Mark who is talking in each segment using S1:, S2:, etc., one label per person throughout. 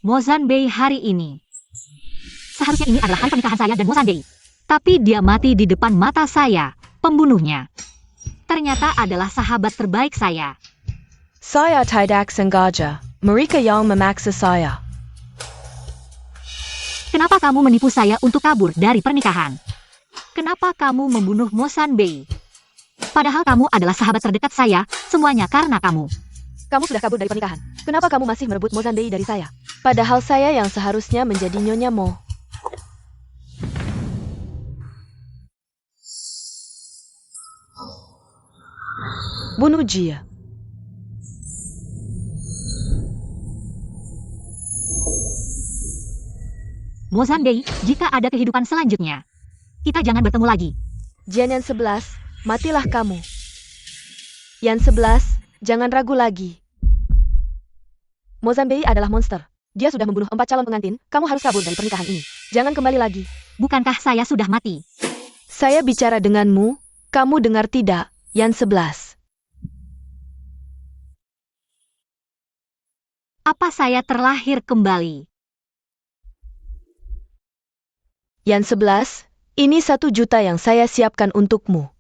S1: Mozanbei hari ini. Seharusnya ini adalah hari pernikahan saya dan Mozanbei. Tapi dia mati di depan mata saya, pembunuhnya. Ternyata adalah sahabat terbaik saya.
S2: Saya tidak sengaja. Mereka yang memaksa saya.
S1: Kenapa kamu menipu saya untuk kabur dari pernikahan? Kenapa kamu membunuh Mozanbei? Padahal kamu adalah sahabat terdekat saya, semuanya karena kamu.
S2: Kamu sudah kabur dari pernikahan. Kenapa kamu masih merebut Mozanbei dari saya? Padahal saya yang seharusnya menjadi Nyonya Mo. Bunuh dia.
S1: Mozanbei, jika ada kehidupan selanjutnya, kita jangan bertemu lagi.
S2: Jian yang 11, matilah kamu. Yang 11, jangan ragu lagi. Mozanbei adalah monster. Dia sudah membunuh 4 calon pengantin, kamu harus kabur dari pernikahan ini. Jangan kembali lagi.
S1: Bukankah saya sudah mati?
S2: Saya bicara denganmu, kamu dengar tidak, Yang 11.
S1: Apa saya terlahir kembali?
S2: Yang 11, ini 1 juta yang saya siapkan untukmu.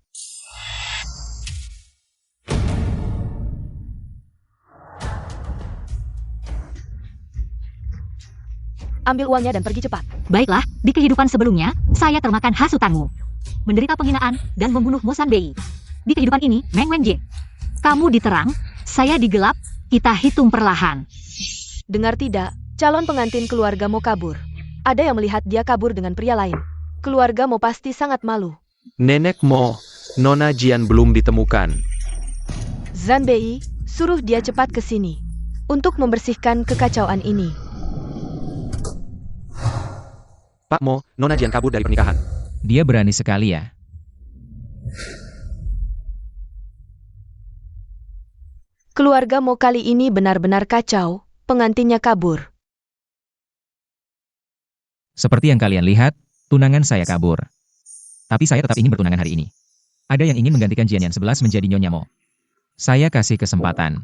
S2: Ambil uangnya dan pergi cepat.
S1: Baiklah, di kehidupan sebelumnya, saya termakan hasutanmu. Menderita penghinaan dan membunuh Mozanbei. Di kehidupan ini, Meng Wenjie. Kamu diterang, saya digelap, kita hitung perlahan.
S2: Dengar tidak, calon pengantin keluarga mau kabur. Ada yang melihat dia kabur dengan pria lain. Keluarga mau pasti sangat malu.
S3: Nenek Mo, Nona Jian belum ditemukan.
S2: Zanbei, suruh dia cepat ke sini. Untuk membersihkan kekacauan ini.
S3: Pak Mo, Nona Jian kabur dari pernikahan.
S4: Dia berani sekali ya.
S2: Keluarga Mo kali ini benar-benar kacau. Pengantinnya kabur.
S4: Seperti yang kalian lihat, tunangan saya kabur. Tapi saya tetap ingin bertunangan hari ini. Ada yang ingin menggantikan Jian yang 11 menjadi Nyonya Mo. Saya kasih kesempatan.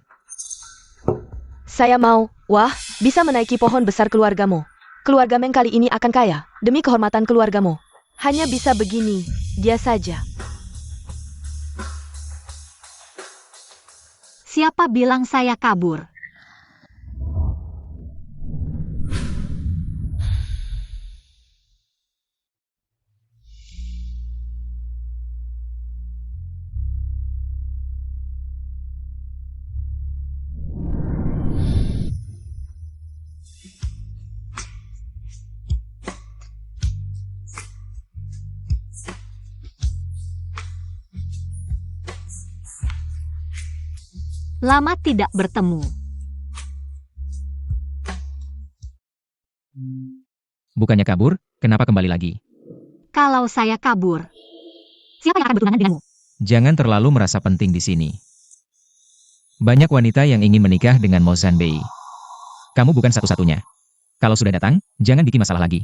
S2: Saya mau, wah, bisa menaiki pohon besar keluarga Mo. Keluarga Meng kali ini akan kaya, demi kehormatan keluarga Mo. Hanya bisa begini, dia saja.
S1: Siapa bilang saya kabur? Lama tidak bertemu.
S4: Bukannya kabur, kenapa kembali lagi?
S1: Kalau saya kabur, siapa yang akan bertunangan denganmu?
S4: Jangan terlalu merasa penting di sini. Banyak wanita yang ingin menikah dengan Mozanbei. Kamu bukan satu-satunya. Kalau sudah datang, jangan bikin masalah lagi.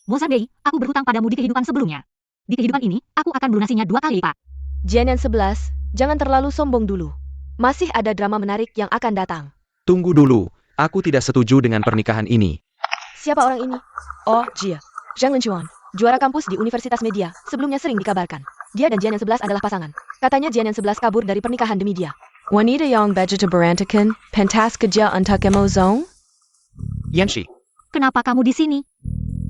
S1: Mozanbei, aku berhutang padamu di kehidupan sebelumnya. Di kehidupan ini, aku akan melunasinya 2 kali lipat.
S2: Jian yang 11, jangan terlalu sombong dulu. Masih ada drama menarik yang akan datang.
S3: Tunggu dulu, aku tidak setuju dengan pernikahan ini.
S2: Siapa orang ini? Oh, Jia. Zhang Wenchuan, juara kampus di Universitas Media, sebelumnya sering dikabarkan. Dia dan Jian yang 11 adalah pasangan. Katanya Jian yang 11 kabur dari pernikahan demi dia. Wanita yang begitu berantakan, pentas kerja untuk Mozong?
S3: Yanshi,
S1: Kenapa kamu di sini?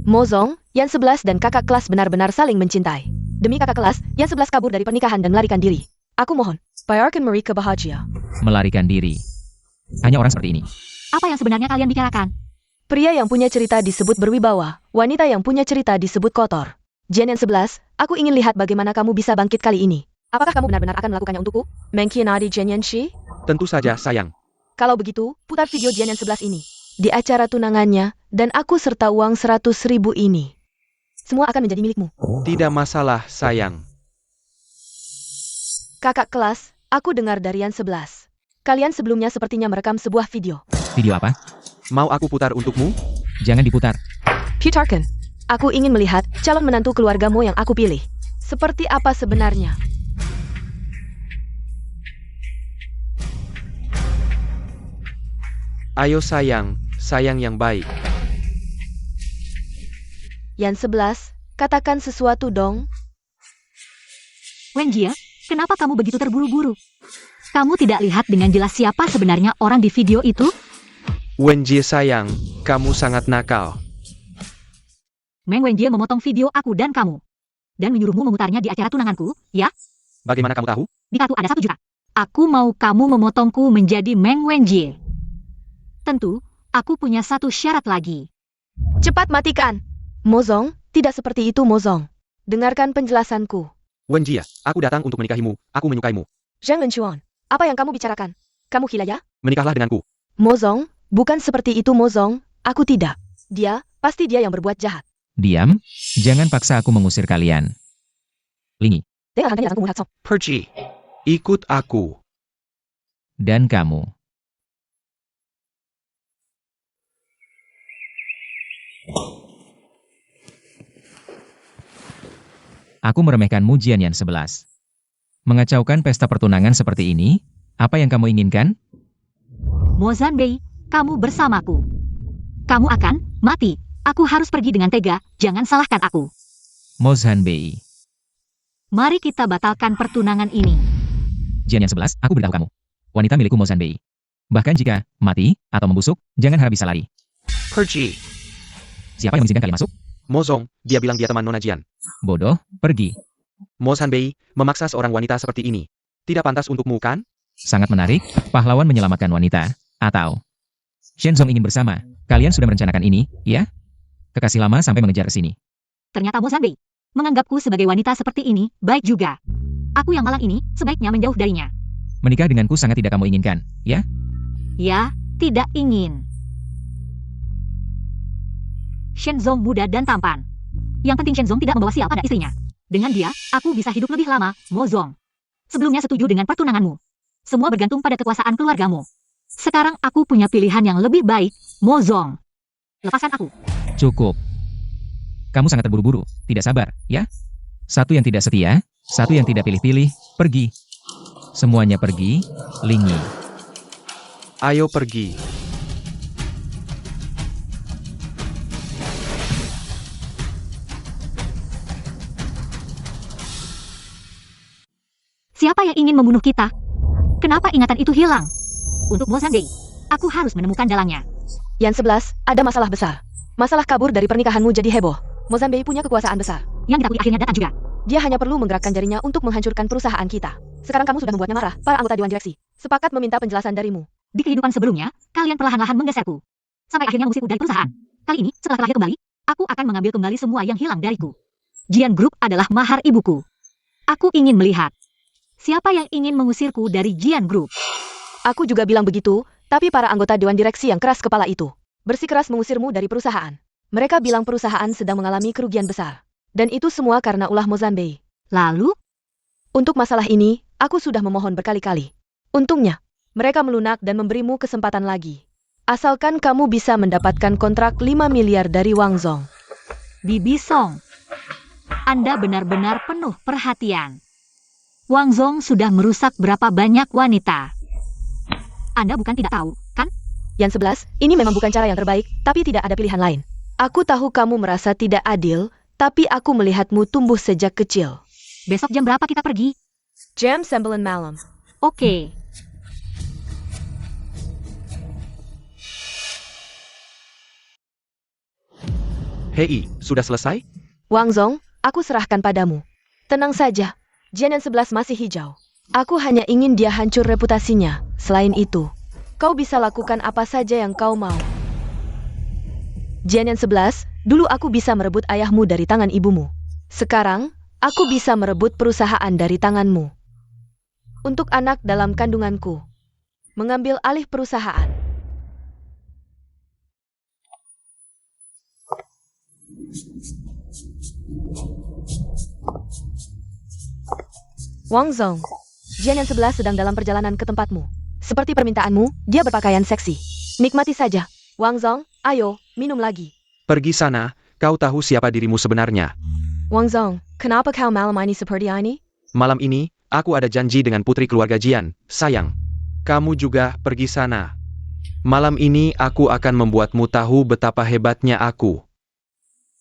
S2: Mozong, yang 11 dan kakak kelas benar-benar saling mencintai. Demi kakak kelas, yang 11 kabur dari pernikahan dan melarikan diri. Aku mohon, biarkan mereka bahagia.
S4: Melarikan diri. Hanya orang seperti ini.
S1: Apa yang sebenarnya kalian bicarakan?
S2: Pria yang punya cerita disebut berwibawa, wanita yang punya cerita disebut kotor. Jian yang 11, aku ingin lihat bagaimana kamu bisa bangkit kali ini. Apakah kamu benar-benar akan melakukannya untukku? Mengkhianati Jian Yanshi?
S3: tentu saja sayang.
S2: Kalau begitu, putar video Jian yang 11 ini. Di acara tunangannya, dan aku serta uang 100.000 ini. Semua akan menjadi milikmu.
S3: Tidak masalah sayang.
S2: Kakak kelas, aku dengar dari yang 11. Kalian sebelumnya sepertinya merekam sebuah video.
S4: Video apa?
S3: Mau aku putar untukmu?
S4: Jangan diputar.
S2: Putarkan. Aku ingin melihat calon menantu keluargamu yang aku pilih. Seperti apa sebenarnya?
S3: Ayo sayang, sayang yang baik.
S2: Yan 11, katakan sesuatu dong.
S1: Wen Jie, kenapa kamu begitu terburu-buru? Kamu tidak lihat dengan jelas siapa sebenarnya orang di video itu?
S3: Wen Jie sayang, kamu sangat nakal.
S1: Meng Wen Jie memotong video aku dan kamu. Dan menyuruhmu memutarnya di acara tunanganku, ya?
S3: Bagaimana kamu tahu?
S1: Di kartu ada 1 juta. Aku mau kamu memotongku menjadi Meng Wen Jie. Tentu, aku punya satu syarat lagi.
S2: Cepat matikan. Mozong, tidak seperti itu Mozong. Dengarkan penjelasanku.
S3: Wen Jie, aku datang untuk menikahimu, aku menyukaimu.
S2: Zhang Wenchuan, apa yang kamu bicarakan? Kamu gila ya?
S3: Menikahlah denganku.
S2: Mozong, bukan seperti itu Mozong, aku tidak. Pasti dia yang berbuat jahat.
S4: Diam, jangan paksa aku mengusir kalian. Lingi,
S3: Pergi. Ikut aku.
S4: dan kamu. Aku meremehkanmu Jian Yan 11. Mengacaukan pesta pertunangan seperti ini, apa yang kamu inginkan?
S1: Mo Zanbei, kamu bersamaku. Kamu akan mati. Aku harus pergi dengan tega, jangan salahkan aku.
S4: Mo Zanbei.
S1: Mari kita batalkan pertunangan ini.
S4: Jian Yan 11, aku beritahu kamu. Wanita milikku Mo Zanbei. Bahkan jika mati atau membusuk, jangan harap bisa lari.
S3: Pergi.
S4: Siapa yang mengizinkan kalian masuk?
S3: Mozong, dia bilang dia teman Nona Jian.
S4: Bodoh, pergi.
S3: Mo Zanbei, memaksa seorang wanita seperti ini. Tidak pantas untukmu kan?
S4: Sangat menarik, pahlawan menyelamatkan wanita. Atau Shenzong ingin bersama. Kalian sudah merencanakan ini, ya? Kekasih lama sampai mengejar ke sini.
S1: Ternyata Mo Zanbei menganggapku sebagai wanita seperti ini, baik juga. Aku yang malang ini, sebaiknya menjauh darinya.
S4: Menikah denganku sangat tidak kamu inginkan, ya?
S1: Ya, tidak ingin. Shenzong muda dan tampan. Yang penting Shenzong tidak membawa sial pada istrinya. Dengan dia, aku bisa hidup lebih lama, Mo Zong. Sebelumnya setuju dengan pertunanganmu. Semua bergantung pada kekuasaan keluargamu. Sekarang aku punya pilihan yang lebih baik, Mo Zong. Lepaskan aku.
S4: Cukup. Kamu sangat terburu-buru, tidak sabar, ya? Satu yang tidak setia, satu yang tidak pilih-pilih, pergi. Semuanya pergi, Lingi.
S3: Ayo pergi.
S1: Siapa yang ingin membunuh kita? Kenapa ingatan itu hilang? Untuk Mo Zanbei, aku harus menemukan dalangnya.
S2: Yan 11, ada masalah besar. Masalah kabur dari pernikahanmu jadi heboh. Mo Zanbei punya kekuasaan besar.
S1: Yang ditakui akhirnya datang juga.
S2: Dia hanya perlu menggerakkan jarinya untuk menghancurkan perusahaan kita. Sekarang kamu sudah membuatnya marah. Para anggota Dewan Direksi sepakat meminta penjelasan darimu.
S1: Di kehidupan sebelumnya, kalian perlahan-lahan menggeserku. Sampai akhirnya mengusirku dari perusahaan. Kali ini, setelah terakhir kembali, aku akan mengambil kembali semua yang hilang dariku. Jian Group adalah mahar ibuku. Aku ingin melihat. Siapa yang ingin mengusirku dari Jian Group?
S2: Aku juga bilang begitu, tapi para anggota Dewan Direksi yang keras kepala itu bersikeras mengusirmu dari perusahaan. Mereka bilang perusahaan sedang mengalami kerugian besar. Dan itu semua karena ulah Mo Zanbei.
S1: Lalu,
S2: Untuk masalah ini, aku sudah memohon berkali-kali. Untungnya, mereka melunak dan memberimu kesempatan lagi. Asalkan kamu bisa mendapatkan kontrak 5 miliar dari Wang Zong.
S1: Bibi Song, Anda benar-benar penuh perhatian. Wang Zong sudah merusak berapa banyak wanita? Anda bukan tidak tahu, kan?
S2: Yan 11, ini memang bukan cara yang terbaik, tapi tidak ada pilihan lain. Aku tahu kamu merasa tidak adil, tapi aku melihatmu tumbuh sejak kecil.
S1: Besok jam berapa kita pergi?
S2: Jam 9 malam.
S1: Oke.
S3: Hei, sudah selesai?
S2: Wang Zong, aku serahkan padamu. Tenang saja, Jian yang 11 masih hijau. Aku hanya ingin dia hancur reputasinya. Selain itu, kau bisa lakukan apa saja yang kau mau. Jian yang 11, dulu aku bisa merebut ayahmu dari tangan ibumu. Sekarang, aku bisa merebut perusahaan dari tanganmu. Untuk anak dalam kandunganku, mengambil alih perusahaan. Wang Zong, Jian yang 11 sedang dalam perjalanan ke tempatmu. Seperti permintaanmu, dia berpakaian seksi. Nikmati saja. Wang Zong, ayo, minum lagi.
S3: Pergi sana, kau tahu siapa dirimu sebenarnya.
S2: Wang Zong, kenapa kau malam ini seperti ini?
S3: Malam ini, aku ada janji dengan putri keluarga Jian, sayang. Kamu juga pergi sana. Malam ini aku akan membuatmu tahu betapa hebatnya aku.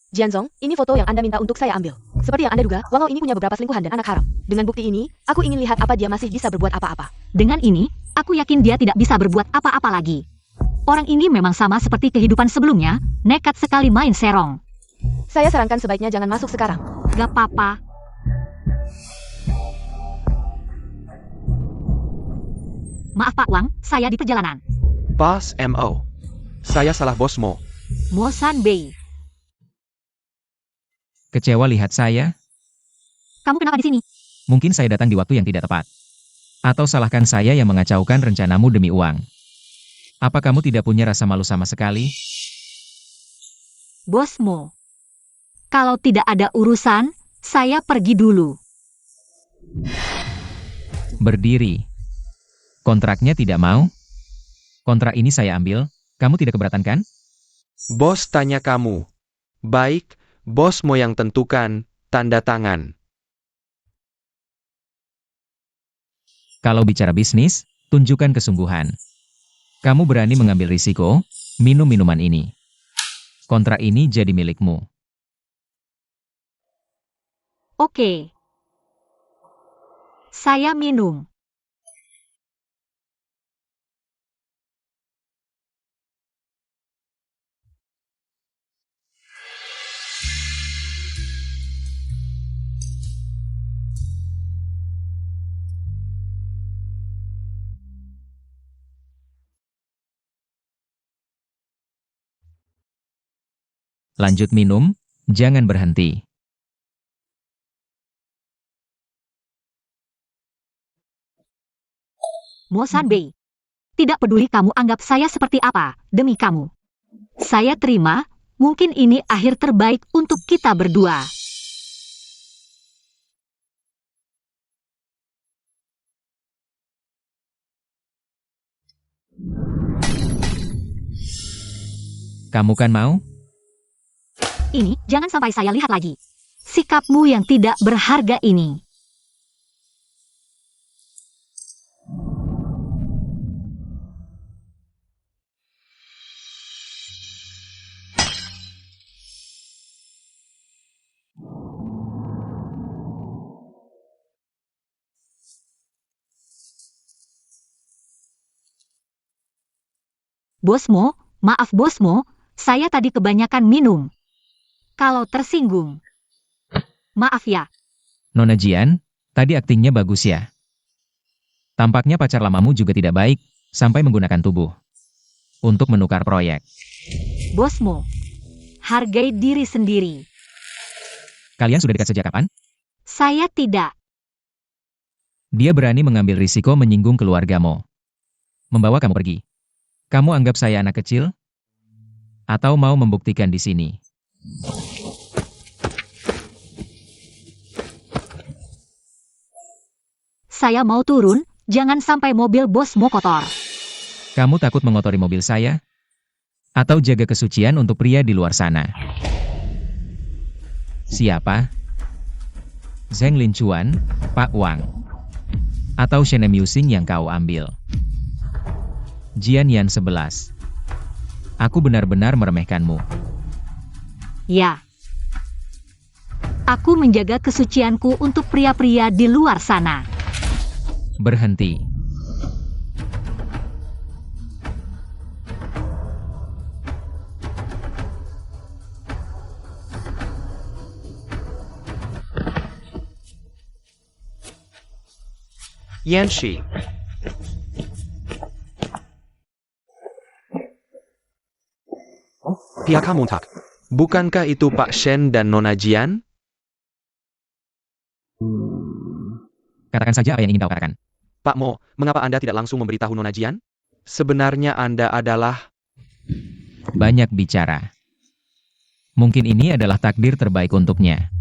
S2: Jianzong, ini foto yang Anda minta untuk saya ambil. Seperti yang Anda duga, Wang Hao ini punya beberapa selingkuhan dan anak haram. Dengan bukti ini, aku ingin lihat apa dia masih bisa berbuat apa-apa.
S1: Dengan ini, aku yakin dia tidak bisa berbuat apa-apa lagi. Orang ini memang sama seperti kehidupan sebelumnya, nekat sekali main serong.
S2: Saya sarankan sebaiknya jangan masuk sekarang.
S1: Gak apa-apa. Maaf Pak Wang, saya di perjalanan.
S3: Pas MO. Saya salah bos Mo.
S1: Mo Sanbei,
S4: Kecewa lihat saya?
S1: kamu kenapa di sini?
S4: Mungkin saya datang di waktu yang tidak tepat. Atau salahkan saya yang mengacaukan rencanamu demi uang. Apa kamu tidak punya rasa malu sama sekali?
S1: Bos Mo. Kalau tidak ada urusan, saya pergi dulu.
S4: Berdiri. Kontraknya tidak mau? Kontrak ini saya ambil, kamu tidak keberatan kan?
S3: Bos tanya kamu. Baik, bos Mo yang tentukan, tanda tangan.
S4: Kalau bicara bisnis, tunjukkan kesungguhan. Kamu berani mengambil risiko, minum minuman ini. Kontrak ini jadi milikmu.
S1: Oke. Saya minum.
S4: Lanjut minum, jangan berhenti.
S1: Mo Sanbei. Tidak peduli kamu anggap saya seperti apa, demi kamu. Saya terima, mungkin ini akhir terbaik untuk kita berdua.
S4: Kamu kan mau?
S1: Ini, jangan sampai saya lihat lagi. Sikapmu yang tidak berharga ini. Bosmo, maaf Bosmo, saya tadi kebanyakan minum. Kalau tersinggung. Maaf ya.
S4: Nona Jian, tadi aktingnya bagus ya. Tampaknya pacar lamamu juga tidak baik, sampai menggunakan tubuh. Untuk menukar proyek.
S1: Bosmo, hargai diri sendiri.
S4: Kalian sudah dekat sejak kapan?
S1: Saya tidak.
S4: Dia berani mengambil risiko menyinggung keluargamu. Membawa kamu pergi. Kamu anggap saya anak kecil? Atau mau membuktikan di sini?
S1: Saya mau turun, jangan sampai mobil Bosmo kotor.
S4: Kamu takut mengotori mobil saya? Atau jaga kesucian untuk pria di luar sana? Siapa? Zheng Linchuan, Pak Wang. Atau Shen Musing yang kau ambil? Jian Yan 11. Aku benar-benar meremehkanmu.
S1: Ya. Aku menjaga kesucianku untuk pria-pria di luar sana.
S4: Berhenti.
S3: Yanshi. Pihak Hamuntak. Bukankah itu Pak Shen dan Nona Jian?
S4: Katakan saja apa yang ingin kau katakan.
S3: Pak Mo, mengapa Anda tidak langsung memberitahu Nona Jian? Sebenarnya Anda adalah...
S4: Banyak bicara. Mungkin ini adalah takdir terbaik untuknya.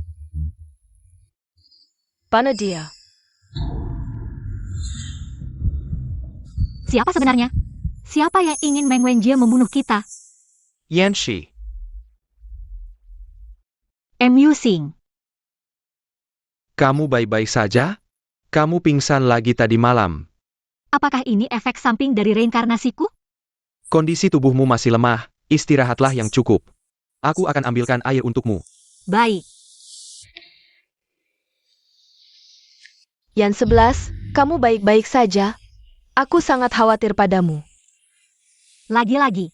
S2: Mana dia?
S1: Siapa sebenarnya? Siapa yang ingin Meng Wenjie membunuh kita?
S3: Yanshi.
S1: Musing.
S3: Kamu baik-baik saja? Kamu pingsan lagi tadi malam.
S1: Apakah ini efek samping dari reinkarnasiku?
S3: Kondisi tubuhmu masih lemah, istirahatlah yang cukup. Aku akan ambilkan air untukmu.
S1: Baik.
S2: Yan 11, kamu baik-baik saja? Aku sangat khawatir padamu.
S1: Lagi-lagi.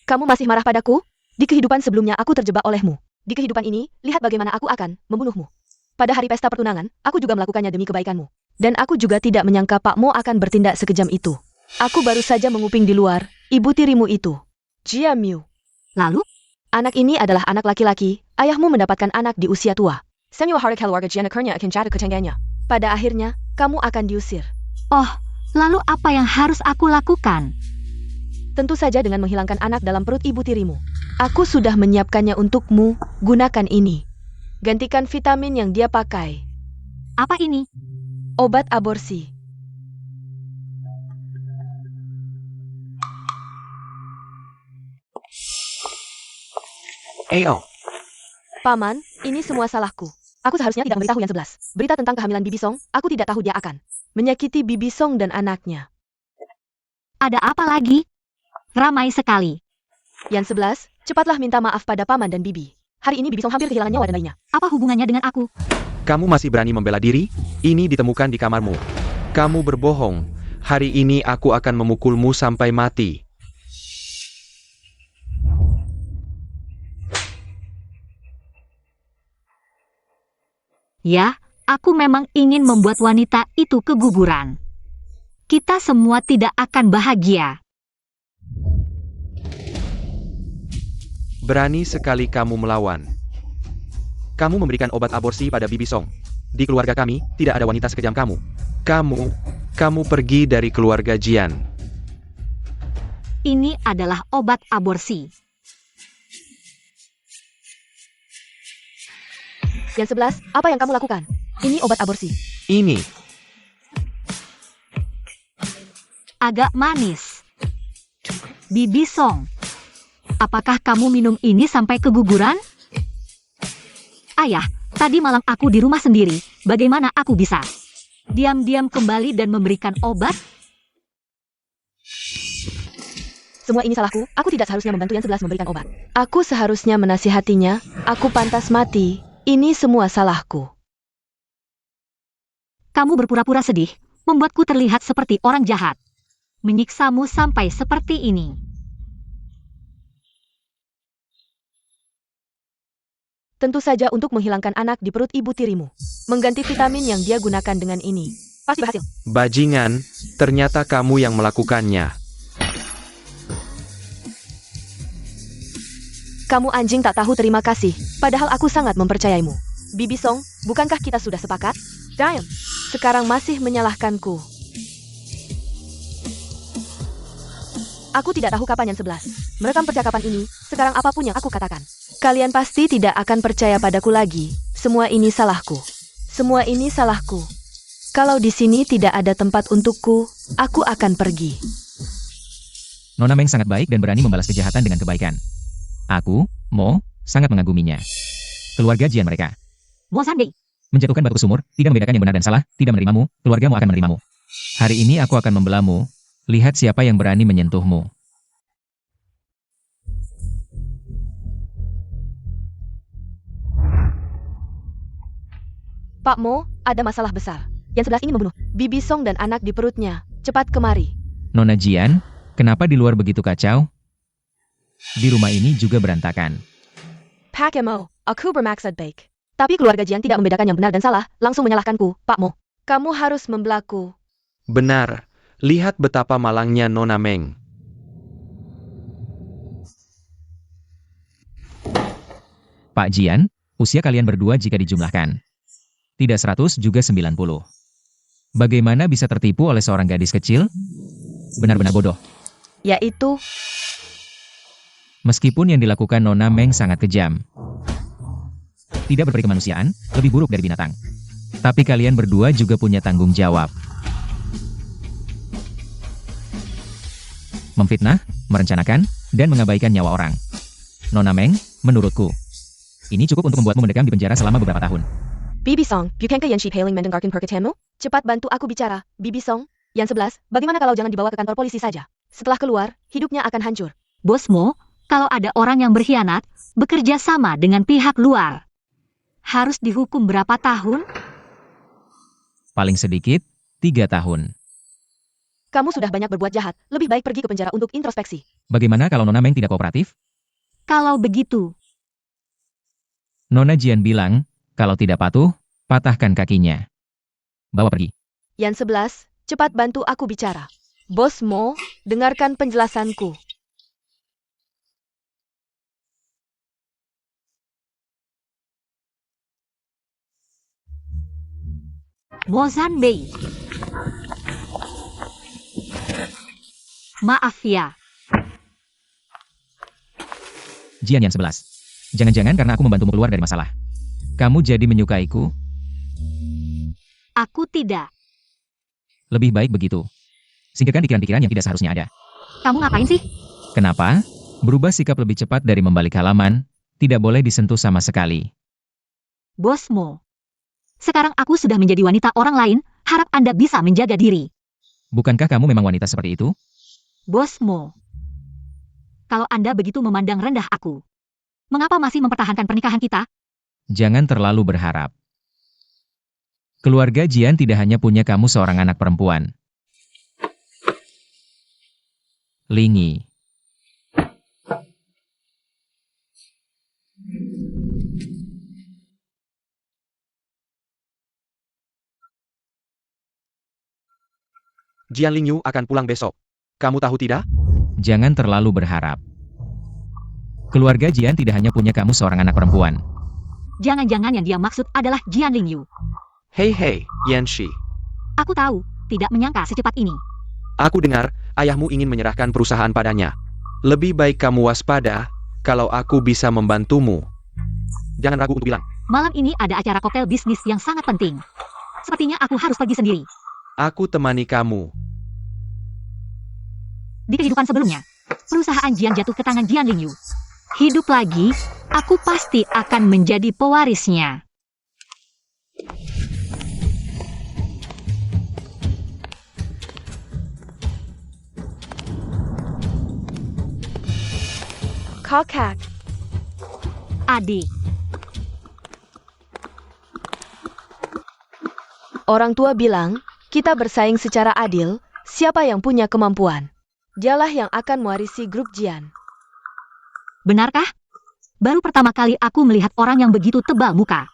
S2: Kamu masih marah padaku? Di kehidupan sebelumnya aku terjebak olehmu. Di kehidupan ini, lihat bagaimana aku akan membunuhmu. Pada hari pesta pertunangan, aku juga melakukannya demi kebaikanmu. Dan aku juga tidak menyangka Pak Mo akan bertindak sekejam itu. Aku baru saja menguping di luar, ibu tirimu itu. Jia Miu.
S1: Lalu?
S2: Anak ini adalah anak laki-laki, ayahmu mendapatkan anak di usia tua. Semua harta keluarga Jia akhirnya akan jatuh ke tangannya. Pada akhirnya, kamu akan diusir.
S1: Oh, lalu apa yang harus aku lakukan?
S2: Tentu saja dengan menghilangkan anak dalam perut ibu tirimu. Aku sudah menyiapkannya untukmu, gunakan ini. Gantikan vitamin yang dia pakai.
S1: Apa ini?
S2: Obat aborsi. Paman, ini semua salahku. Aku seharusnya tidak memberitahu Yan 11. Berita tentang kehamilan Bibi Song, aku tidak tahu dia akan menyakiti Bibi Song dan anaknya.
S1: Ada apa lagi? Ramai sekali.
S2: Yan 11, cepatlah minta maaf pada Paman dan Bibi. Hari ini Bibi Song hampir kehilangan nyawa dan bayinya.
S1: Apa hubungannya dengan aku?
S3: Kamu masih berani membela diri? Ini ditemukan di kamarmu. Kamu berbohong. Hari ini aku akan memukulmu sampai mati.
S1: Ya, aku memang ingin membuat wanita itu keguguran. Kita semua tidak akan bahagia.
S3: Berani sekali kamu melawan. Kamu memberikan obat aborsi pada Bibi Song. Di keluarga kami, tidak ada wanita sekejam kamu. Kamu pergi dari keluarga Jian.
S1: Ini adalah obat aborsi.
S2: Yan 11, apa yang kamu lakukan? Ini obat aborsi.
S3: Ini.
S1: Agak manis. Bibi Song, apakah kamu minum ini sampai keguguran? Ayah, tadi malam aku di rumah sendiri, bagaimana aku bisa diam-diam kembali dan memberikan obat?
S2: Semua ini salahku, aku tidak seharusnya membantu Yan 11 memberikan obat. Aku seharusnya menasihatinya, aku pantas mati. Ini semua salahku.
S1: Kamu berpura-pura sedih, membuatku terlihat seperti orang jahat. Menyiksamu sampai seperti ini.
S2: Tentu saja untuk menghilangkan anak di perut ibu tirimu. Mengganti vitamin yang dia gunakan dengan ini. Pasti berhasil.
S3: Bajingan, ternyata kamu yang melakukannya.
S2: Kamu anjing tak tahu terima kasih, padahal aku sangat mempercayaimu. Bibi Song, bukankah kita sudah sepakat? Damn, sekarang masih menyalahkanku. Aku tidak tahu kapan Yan 11. Merekam percakapan ini, sekarang apapun yang aku katakan. Kalian pasti tidak akan percaya padaku lagi. Semua ini salahku. Semua ini salahku. Kalau di sini tidak ada tempat untukku, aku akan pergi.
S4: Nona Meng sangat baik dan berani membalas kejahatan dengan kebaikan. Aku, Mo, sangat mengaguminya. Keluarga Jian mereka.
S1: Mo Sanbei,
S4: Menjatuhkan batu ke sumur, tidak membedakan yang benar dan salah, tidak menerimamu, keluargamu akan menerimamu. Hari ini aku akan membelamu, lihat siapa yang berani menyentuhmu.
S2: Pak Mo, ada masalah besar. Yan 11 ini membunuh Bibi Song dan anak di perutnya. Cepat kemari.
S4: Nona Jian, kenapa di luar begitu kacau? Di rumah ini juga berantakan.
S2: Pak Mo, aku bermaksud baik. Tapi keluarga Jian tidak membedakan yang benar dan salah, langsung menyalahkanku, Pak Mo. Kamu harus membelaku.
S3: Benar. Lihat betapa malangnya Nona Meng.
S4: Pak Jian, usia kalian berdua jika dijumlahkan. Tidak 100 juga 90. Bagaimana bisa tertipu oleh seorang gadis kecil? Benar-benar bodoh.
S2: Yaitu,
S4: Meskipun yang dilakukan Nona Meng sangat kejam. Tidak berperi kemanusiaan, lebih buruk dari binatang. Tapi kalian berdua juga punya tanggung jawab. Memfitnah, merencanakan, dan mengabaikan nyawa orang. Nona Meng, menurutku, ini cukup untuk membuatmu mendekam di penjara selama beberapa tahun.
S2: Bibi Song, bukankah Yan Shi Paling mendengarkan perkataanmu? Cepat bantu aku bicara, Bibi Song. Yan 11, bagaimana kalau jangan dibawa ke kantor polisi saja? Setelah keluar, hidupnya akan hancur.
S1: Bos Mo, Kalau ada orang yang berkhianat, bekerja sama dengan pihak luar, harus dihukum berapa tahun?
S4: Paling sedikit, 3 tahun.
S2: Kamu sudah banyak berbuat jahat. Lebih baik pergi ke penjara untuk introspeksi.
S4: Bagaimana kalau Nona Meng tidak kooperatif?
S1: Kalau begitu,
S4: Nona Jian bilang, kalau tidak patuh, patahkan kakinya. Bawa pergi.
S2: Yan 11, cepat bantu aku bicara. Bos Mo, dengarkan penjelasanku.
S1: Mozan Bei. Maaf ya,
S4: Jian yang 11. Jangan-jangan karena aku membantumu keluar dari masalah. Kamu jadi menyukaiku?
S1: aku tidak.
S4: Lebih baik begitu. Singkirkan pikiran-pikiran yang tidak seharusnya ada.
S1: Kamu ngapain sih?
S4: Kenapa? Berubah sikap lebih cepat dari membalik halaman, tidak boleh disentuh sama sekali.
S1: Bos Mo. Sekarang aku sudah menjadi wanita orang lain, harap Anda bisa menjaga diri.
S4: Bukankah kamu memang wanita seperti itu?
S1: Bos Mo. Kalau Anda begitu memandang rendah aku, mengapa masih mempertahankan pernikahan kita?
S4: Jangan terlalu berharap. Keluarga Jian tidak hanya punya kamu seorang anak perempuan. Lingi.
S3: Jian Lingyu akan pulang besok. Kamu tahu tidak?
S4: Jangan terlalu berharap. Keluarga Jian tidak hanya punya kamu seorang anak perempuan.
S1: Jangan-jangan yang dia maksud adalah Jian Lingyu.
S3: Hei, Yan Shi.
S1: Aku tahu, tidak menyangka secepat ini.
S3: Aku dengar, ayahmu ingin menyerahkan perusahaan padanya. Lebih baik kamu waspada, kalau aku bisa membantumu. Jangan ragu untuk bilang.
S1: Malam ini ada acara koktail bisnis yang sangat penting. Sepertinya aku harus pergi sendiri.
S3: Aku temani kamu.
S1: Di kehidupan sebelumnya, perusahaan Jian jatuh ke tangan Jian Lingyu. Hidup lagi, aku pasti akan menjadi pewarisnya.
S2: Kakak,
S1: Adik,
S2: orang tua bilang, kita bersaing secara adil, siapa yang punya kemampuan. Dialah yang akan mewarisi grup Jian.
S1: benarkah? Baru pertama kali aku melihat orang yang begitu tebal muka.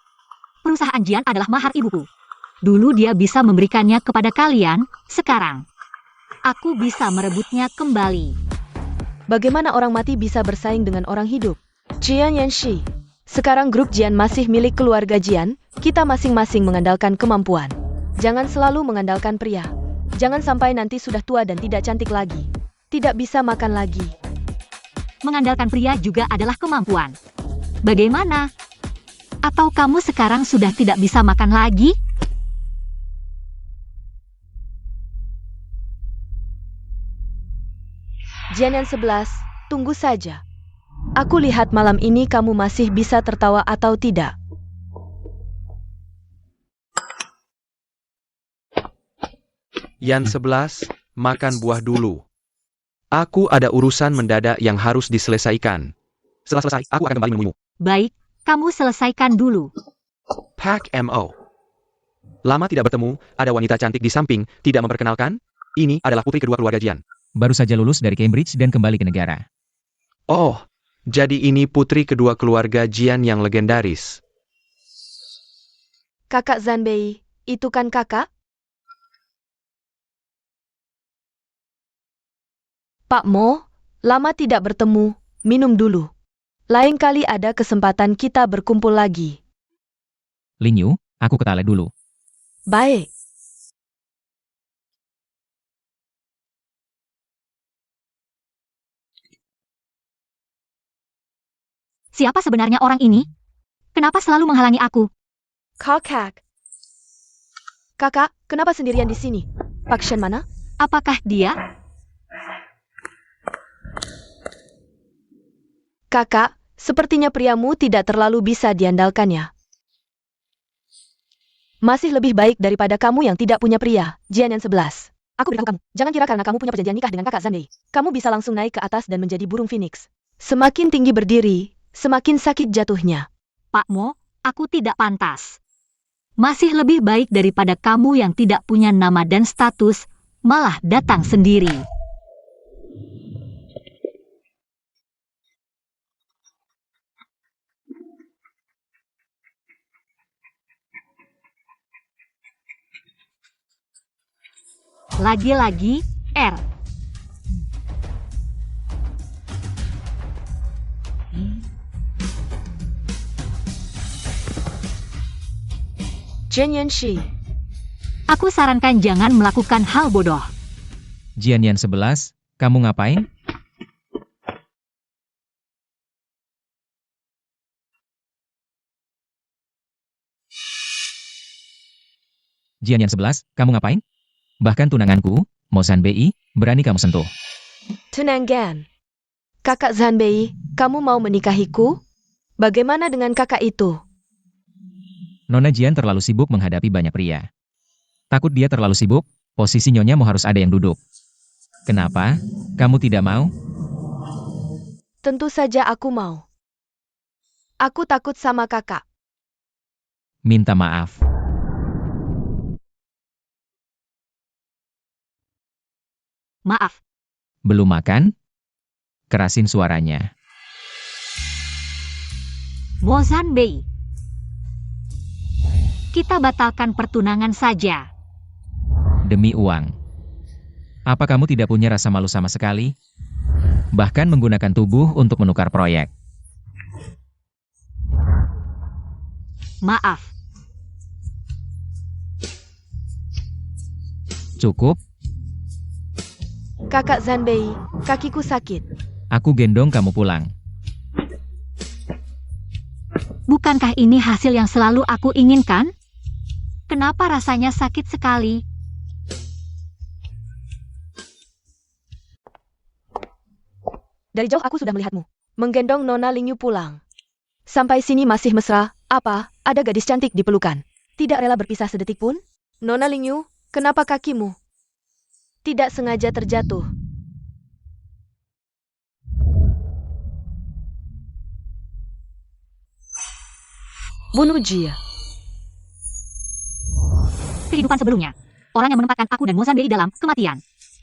S1: Perusahaan Jian adalah mahar ibuku. Dulu dia bisa memberikannya kepada kalian, sekarang aku bisa merebutnya kembali.
S2: Bagaimana orang mati bisa bersaing dengan orang hidup? Jian Yanshi. Sekarang grup Jian masih milik keluarga Jian, kita masing-masing mengandalkan kemampuan. Jangan selalu mengandalkan pria. Jangan sampai nanti sudah tua dan tidak cantik lagi. Tidak bisa makan lagi.
S1: Mengandalkan pria juga adalah kemampuan. Bagaimana? Atau kamu sekarang sudah tidak bisa makan lagi?
S2: Jian yang 11, tunggu saja. Aku lihat malam ini kamu masih bisa tertawa atau tidak.
S3: Yan 11, makan buah dulu. Aku ada urusan mendadak yang harus diselesaikan. Setelah selesai, aku akan kembali menemuimu.
S1: Baik, kamu selesaikan dulu.
S3: Pak Mo. Lama tidak bertemu, ada wanita cantik di samping, tidak memperkenalkan? Ini adalah putri kedua keluarga Jian.
S4: Baru saja lulus dari Cambridge dan kembali ke negara.
S3: Oh, jadi ini putri kedua keluarga Jian yang legendaris.
S2: Kakak Zanbei, itu kan kakak? Pak Mo, lama tidak bertemu, minum dulu. Lain kali ada kesempatan kita berkumpul lagi.
S4: Lingyu, aku ke toilet dulu.
S2: Baik.
S1: Siapa sebenarnya orang ini? Kenapa selalu menghalangi aku?
S2: Kakak. Kakak, kenapa sendirian di sini? Pak Shen mana?
S1: Apakah dia?
S2: Kakak, sepertinya priamu tidak terlalu bisa diandalkan ya. Masih lebih baik daripada kamu yang tidak punya pria, Jian yang 11. Aku beritahu kamu, jangan kira karena kamu punya perjanjian nikah dengan kakak Zanbei, kamu bisa langsung naik ke atas dan menjadi burung phoenix. Semakin tinggi berdiri, semakin sakit jatuhnya.
S1: Pak Mo, aku tidak pantas. Masih lebih baik daripada kamu yang tidak punya nama dan status, malah datang sendiri. Lagi-lagi, R.
S2: Jian Yanxi,
S1: Aku sarankan jangan melakukan hal bodoh.
S4: Jian 11, kamu ngapain? Jian 11, kamu ngapain? Bahkan tunanganku, Mo Sanbei, berani kamu sentuh.
S2: Tunangan. Kakak Zanbei, kamu mau menikahiku? Bagaimana dengan kakak itu?
S4: Nona Jian terlalu sibuk menghadapi banyak pria. Takut dia terlalu sibuk, posisi Nyonya Mo harus ada yang duduk. Kenapa? Kamu tidak mau?
S2: Tentu saja aku mau. Aku takut sama kakak.
S4: Minta maaf.
S1: Maaf,
S4: Belum makan? Kerasin suaranya.
S1: Mo Zanbei. Kita batalkan pertunangan saja.
S4: Demi uang. Apa kamu tidak punya rasa malu sama sekali? Bahkan menggunakan tubuh untuk menukar proyek.
S1: Maaf,
S4: Cukup,
S2: Kakak Zanbei, kakiku sakit.
S4: aku gendong kamu pulang.
S1: bukankah ini hasil yang selalu aku inginkan? Kenapa rasanya sakit sekali?
S2: Dari jauh aku sudah melihatmu. Menggendong Nona Lingyu pulang. Sampai sini masih mesra. Apa, ada gadis cantik di pelukan? Tidak rela berpisah sedetik pun? Nona Lingyu, kenapa kakimu? Tidak sengaja terjatuh. Bunuh Jia.
S1: Kehidupan sebelumnya, orang yang menempatkan aku dan Mo Zanbei dalam kematian,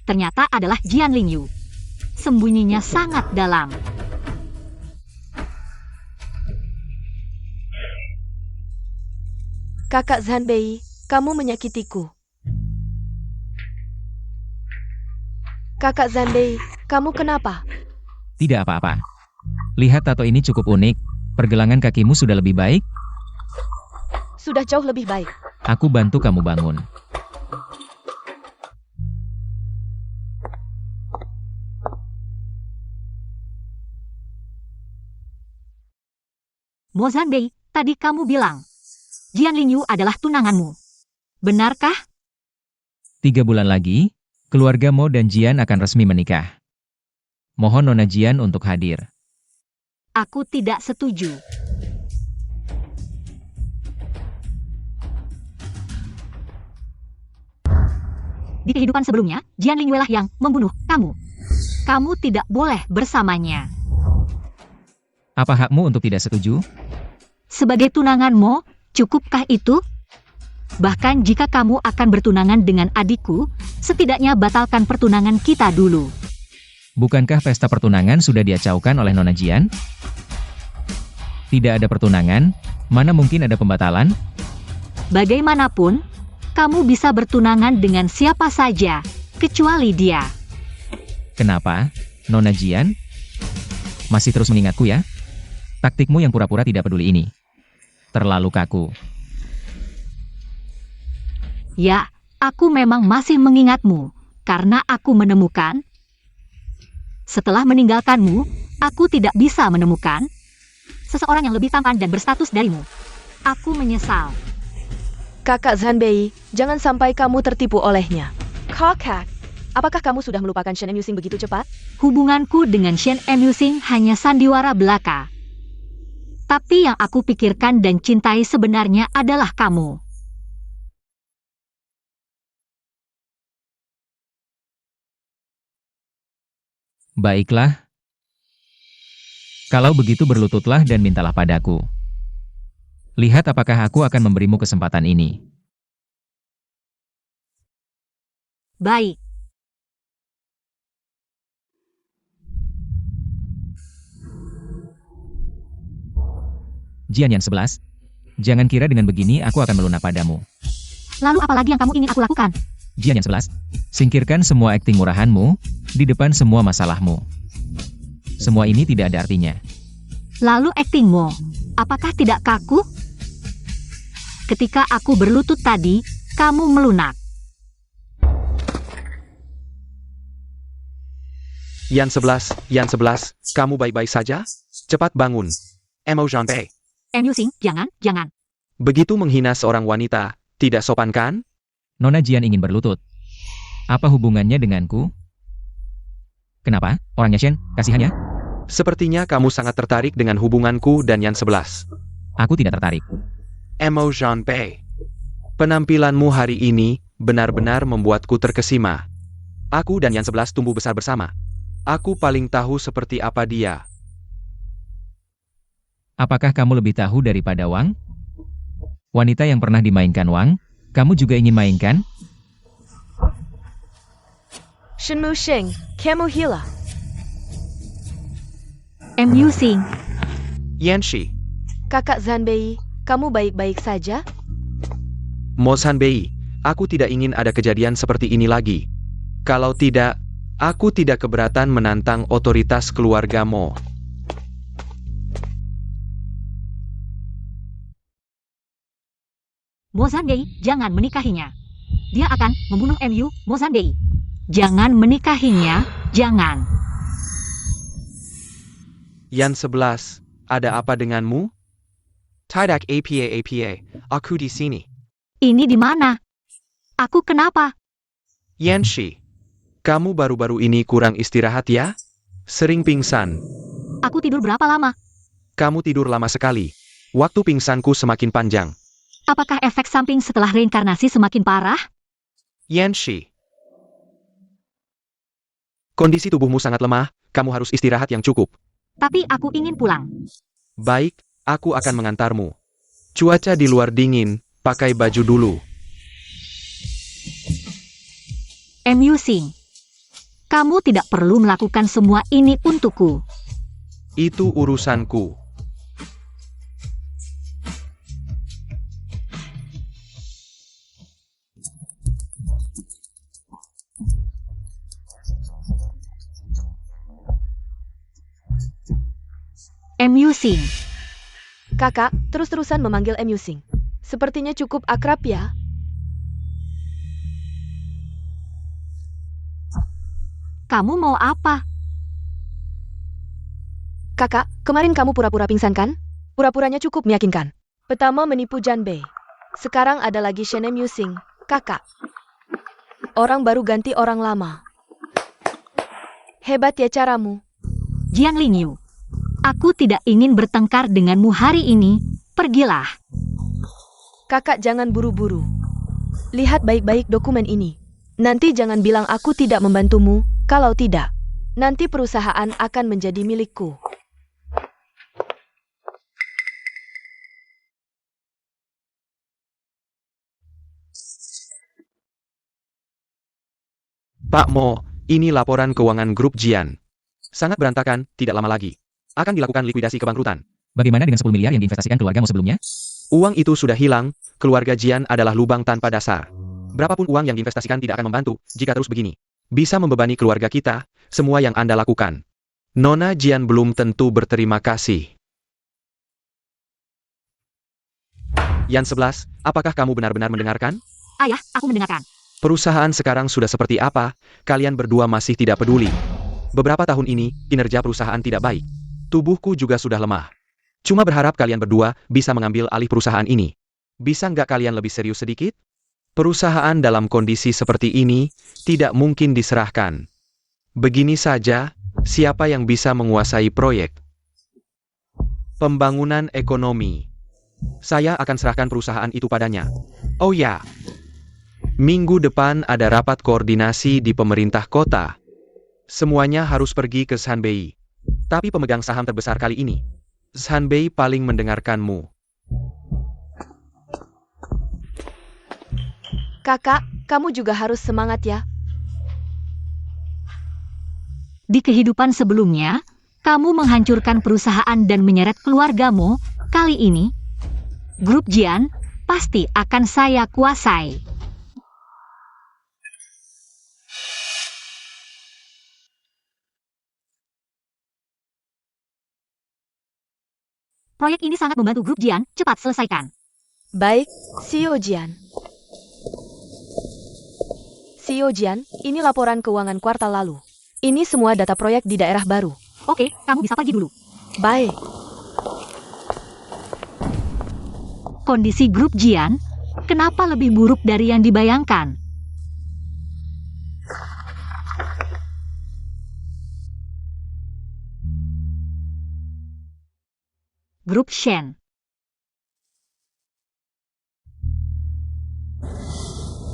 S1: ternyata adalah Jian Lingyu. Sembunyinya sangat dalam.
S2: Kakak Zanbei, kamu menyakitiku. Kakak Zanbei, kamu kenapa?
S4: Tidak apa-apa. Lihat tato ini cukup unik. Pergelangan kakimu sudah lebih baik.
S2: Sudah jauh lebih baik.
S4: Aku bantu kamu bangun.
S1: Mo Zanbei, tadi kamu bilang, Jian Lingyu adalah tunanganmu. Benarkah?
S4: 3 bulan lagi, keluarga Mo dan Jian akan resmi menikah. Mohon Nona Jian untuk hadir.
S1: Aku tidak setuju. Di kehidupan sebelumnya, Jian Lingyu lah yang membunuh kamu. Kamu tidak boleh bersamanya.
S4: Apa hakmu untuk tidak setuju?
S1: Sebagai tunanganmu, cukupkah itu? Bahkan jika kamu akan bertunangan dengan adikku, setidaknya batalkan pertunangan kita dulu.
S4: Bukankah pesta pertunangan sudah diacaukan oleh Nona Jian? Tidak ada pertunangan, mana mungkin ada pembatalan?
S1: Bagaimanapun, kamu bisa bertunangan dengan siapa saja, kecuali dia.
S4: Kenapa, Nona Jian? Masih terus mengingatku ya? Taktikmu yang pura-pura tidak peduli ini. Terlalu kaku.
S1: Ya, aku memang masih mengingatmu, karena aku menemukan. Setelah meninggalkanmu, aku tidak bisa menemukan seseorang yang lebih tampan dan berstatus darimu. Aku menyesal.
S2: Kakak Zanbei, jangan sampai kamu tertipu olehnya. Kakak, apakah kamu sudah melupakan Shen Musing begitu cepat?
S1: Hubunganku dengan Shen Musing hanya sandiwara belaka. Tapi yang aku pikirkan dan cintai sebenarnya adalah kamu.
S4: Baiklah. Kalau begitu berlututlah dan mintalah padaku. Lihat apakah aku akan memberimu kesempatan ini.
S1: Baik.
S4: Jian yang 11. Jangan kira dengan begini aku akan melunak padamu.
S1: Lalu apa lagi yang kamu ingin aku lakukan?
S4: Jian yang 11. Singkirkan semua akting murahanmu, di depan semua masalahmu. Semua ini tidak ada artinya.
S1: Lalu aktingmu, apakah tidak kaku? Ketika aku berlutut tadi, kamu melunak.
S3: Yan 11, kamu baik-baik saja? Cepat bangun. Emo Jeanpei.
S1: Musing, jangan.
S3: Begitu menghina seorang wanita, tidak sopan kan?
S4: Nona Jian ingin berlutut. Apa hubungannya denganku? Kenapa? Orangnya Shen, kasihannya?
S3: Sepertinya kamu sangat tertarik dengan hubunganku dan Yan 11.
S4: Aku tidak tertarik.
S3: Emo Jeanpei. Penampilanmu hari ini benar-benar membuatku terkesima. Aku dan Yan 11 tumbuh besar bersama. Aku paling tahu seperti apa dia.
S4: Apakah kamu lebih tahu daripada Wang? Wanita yang pernah dimainkan Wang, kamu juga ingin mainkan?
S2: Shenmu Sheng, kamu hilang.
S1: Musing,
S3: Yan Shi.
S2: Kakak Zanbei, kamu baik-baik saja?
S3: Mo Sanbei, aku tidak ingin ada kejadian seperti ini lagi. Kalau tidak, aku tidak keberatan menantang otoritas keluarga Mo.
S1: Mozanbei, jangan menikahinya. Dia akan membunuh Mozanbei. Jangan menikahinya, jangan.
S3: Yan 11, ada apa denganmu? Tidak apa, aku di sini.
S1: Ini di mana? Aku kenapa?
S3: Yan Shi, kamu baru-baru ini kurang istirahat ya? Sering pingsan.
S1: Aku tidur berapa lama?
S3: Kamu tidur lama sekali. Waktu pingsanku semakin panjang.
S1: Apakah efek samping setelah reinkarnasi semakin parah?
S3: Yan Shi, kondisi tubuhmu sangat lemah, kamu harus istirahat yang cukup.
S1: Tapi aku ingin pulang.
S3: Baik, aku akan mengantarmu. Cuaca di luar dingin, pakai baju dulu.
S1: Musing. Kamu tidak perlu melakukan semua ini untukku.
S3: Itu urusanku.
S1: Musing.
S2: Kakak, terus-terusan memanggil Musing. Sepertinya cukup akrab ya?
S1: Kamu mau apa?
S2: Kakak, kemarin kamu pura-pura pingsan kan? Pura-puranya cukup meyakinkan. Pertama menipu Janbei. Sekarang ada lagi Shen Musing. Kakak. Orang baru ganti orang lama. Hebat ya caramu.
S1: Jiang Lingyu. Aku tidak ingin bertengkar denganmu hari ini. Pergilah.
S2: Kakak jangan buru-buru. Lihat baik-baik dokumen ini. Nanti jangan bilang aku tidak membantumu. Kalau tidak, nanti perusahaan akan menjadi milikku.
S3: Pak Mo, ini laporan keuangan grup Jian. Sangat berantakan, tidak lama lagi. Akan dilakukan likuidasi kebangkrutan.
S4: Bagaimana dengan 10 miliar yang diinvestasikan keluargamu sebelumnya?
S3: Uang itu sudah hilang, keluarga Jian adalah lubang tanpa dasar. Berapapun uang yang diinvestasikan tidak akan membantu, jika terus begini. Bisa membebani keluarga kita, semua yang Anda lakukan. Nona Jian belum tentu berterima kasih. Yan 11, apakah kamu benar-benar mendengarkan?
S1: Ayah, aku mendengarkan.
S3: Perusahaan sekarang sudah seperti apa, kalian berdua masih tidak peduli. Beberapa tahun ini, kinerja perusahaan tidak baik. Tubuhku juga sudah lemah. Cuma berharap kalian berdua bisa mengambil alih perusahaan ini. Bisa nggak kalian lebih serius sedikit? Perusahaan dalam kondisi seperti ini, tidak mungkin diserahkan. Begini saja, siapa yang bisa menguasai proyek? Pembangunan ekonomi. Saya akan serahkan perusahaan itu padanya. Oh ya, minggu depan ada rapat koordinasi di pemerintah kota. Semuanya harus pergi ke Sanbei. Tapi pemegang saham terbesar kali ini, Zanbei paling mendengarkanmu.
S2: Kakak, kamu juga harus semangat ya.
S1: Di kehidupan sebelumnya, kamu menghancurkan perusahaan dan menyeret keluargamu. Kali ini, grup Jian pasti akan saya kuasai. Proyek ini sangat membantu grup Jian, cepat selesaikan.
S2: Baik, CEO Jian. CEO Jian, ini laporan keuangan kuartal lalu. Ini semua data proyek di daerah baru.
S1: Oke, kamu bisa pergi dulu.
S2: Baik.
S1: Kondisi grup Jian, kenapa lebih buruk dari yang dibayangkan? Grup Shen.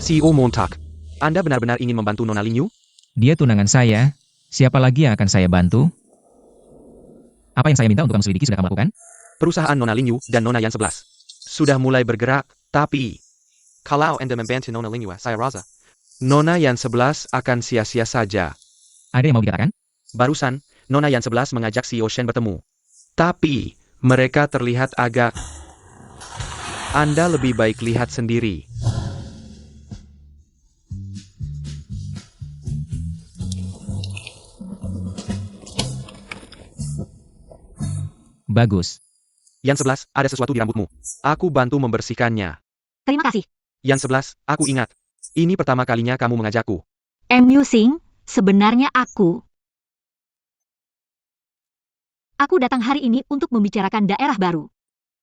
S3: CEO Montak, Anda benar-benar ingin membantu Nona Lin Yu?
S4: Dia tunangan saya. Siapa lagi yang akan saya bantu? Apa yang saya minta untuk kamu selidiki sudah kamu lakukan?
S3: Perusahaan Nona Lin Yu dan Nona Yan 11 sudah mulai bergerak, tapi kalau Anda membantu Nona Lin Yu, saya rasa Nona Yan 11 akan sia-sia saja.
S4: Ada yang mau dikatakan?
S3: Barusan, Nona Yan 11 mengajak CEO Shen bertemu. Tapi, mereka terlihat agak... Anda lebih baik lihat sendiri.
S4: Bagus.
S3: Yan 11, ada sesuatu di rambutmu. Aku bantu membersihkannya.
S1: Terima kasih.
S3: Yan 11, aku ingat. Ini pertama kalinya kamu mengajakku.
S1: MU Sing, sebenarnya aku datang hari ini untuk membicarakan daerah baru.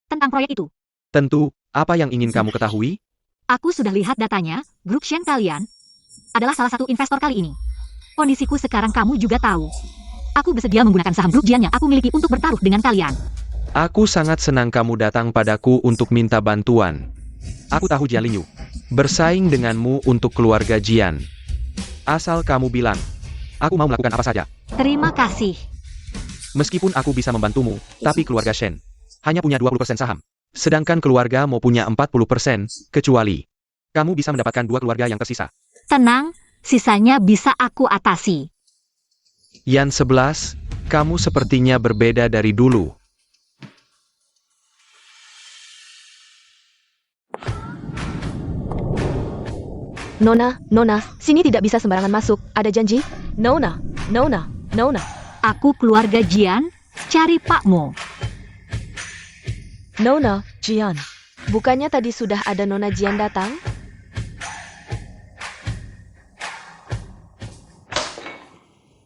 S1: Tentang proyek itu.
S3: Tentu, apa yang ingin kamu ketahui?
S1: Aku sudah lihat datanya, grup Shen kalian adalah salah satu investor kali ini. Kondisiku sekarang kamu juga tahu. Aku bersedia menggunakan saham grup Jian yang aku miliki untuk bertaruh dengan kalian.
S3: Aku sangat senang kamu datang padaku untuk minta bantuan. Aku tahu Jian Lin Yu bersaing denganmu untuk keluarga Jian. Asal kamu bilang, aku mau melakukan apa saja.
S1: Terima kasih.
S3: Meskipun aku bisa membantumu, tapi keluarga Shen hanya punya 20% saham. Sedangkan keluarga mau punya 40%, kecuali kamu bisa mendapatkan 2 keluarga yang tersisa.
S1: Tenang, sisanya bisa aku atasi.
S3: Yan 11, kamu sepertinya berbeda dari dulu.
S2: Nona, sini tidak bisa sembarangan masuk. Ada janji? Nona.
S1: Aku keluarga Jian, cari Pak Mo.
S2: Nona, Jian. Bukannya tadi sudah ada Nona Jian datang?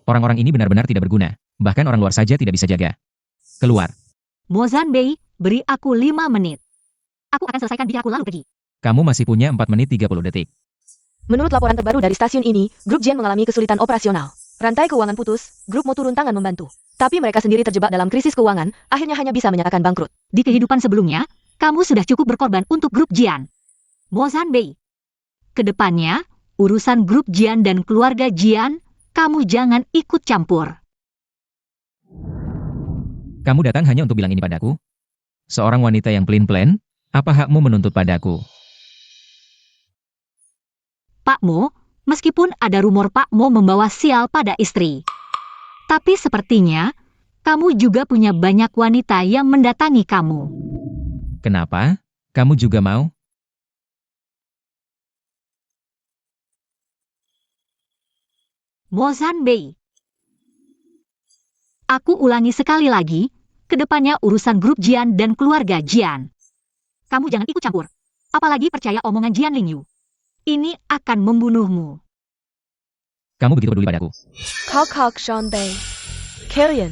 S4: Orang-orang ini benar-benar tidak berguna. Bahkan orang luar saja tidak bisa jaga. Keluar.
S1: Mo Zanbei, beri aku 5 menit. Aku akan selesaikan biar aku lalu pergi.
S4: Kamu masih punya 4 menit 30 detik.
S2: Menurut laporan terbaru dari stasiun ini, grup Jian mengalami kesulitan operasional. Rantai keuangan putus, grup mau turun tangan membantu. Tapi mereka sendiri terjebak dalam krisis keuangan, akhirnya hanya bisa menyatakan bangkrut.
S1: Di kehidupan sebelumnya, kamu sudah cukup berkorban untuk grup Jian. Mo Zanbei. Kedepannya, urusan grup Jian dan keluarga Jian, kamu jangan ikut campur.
S4: Kamu datang hanya untuk bilang ini padaku? Seorang wanita yang pelin-pelan, apa hakmu menuntut padaku?
S1: Pak Mo, meskipun ada rumor Pak Mo membawa sial pada istri. Tapi sepertinya, kamu juga punya banyak wanita yang mendatangi kamu.
S4: Kenapa? Kamu juga mau?
S1: Mo Zanbei. Aku ulangi sekali lagi, kedepannya urusan grup Jian dan keluarga Jian. Kamu jangan ikut campur. Apalagi percaya omongan Jian Lin Yu. Ini akan membunuhmu.
S4: Kamu begitu peduli padaku.
S2: Kok Sean Bei. Kalian.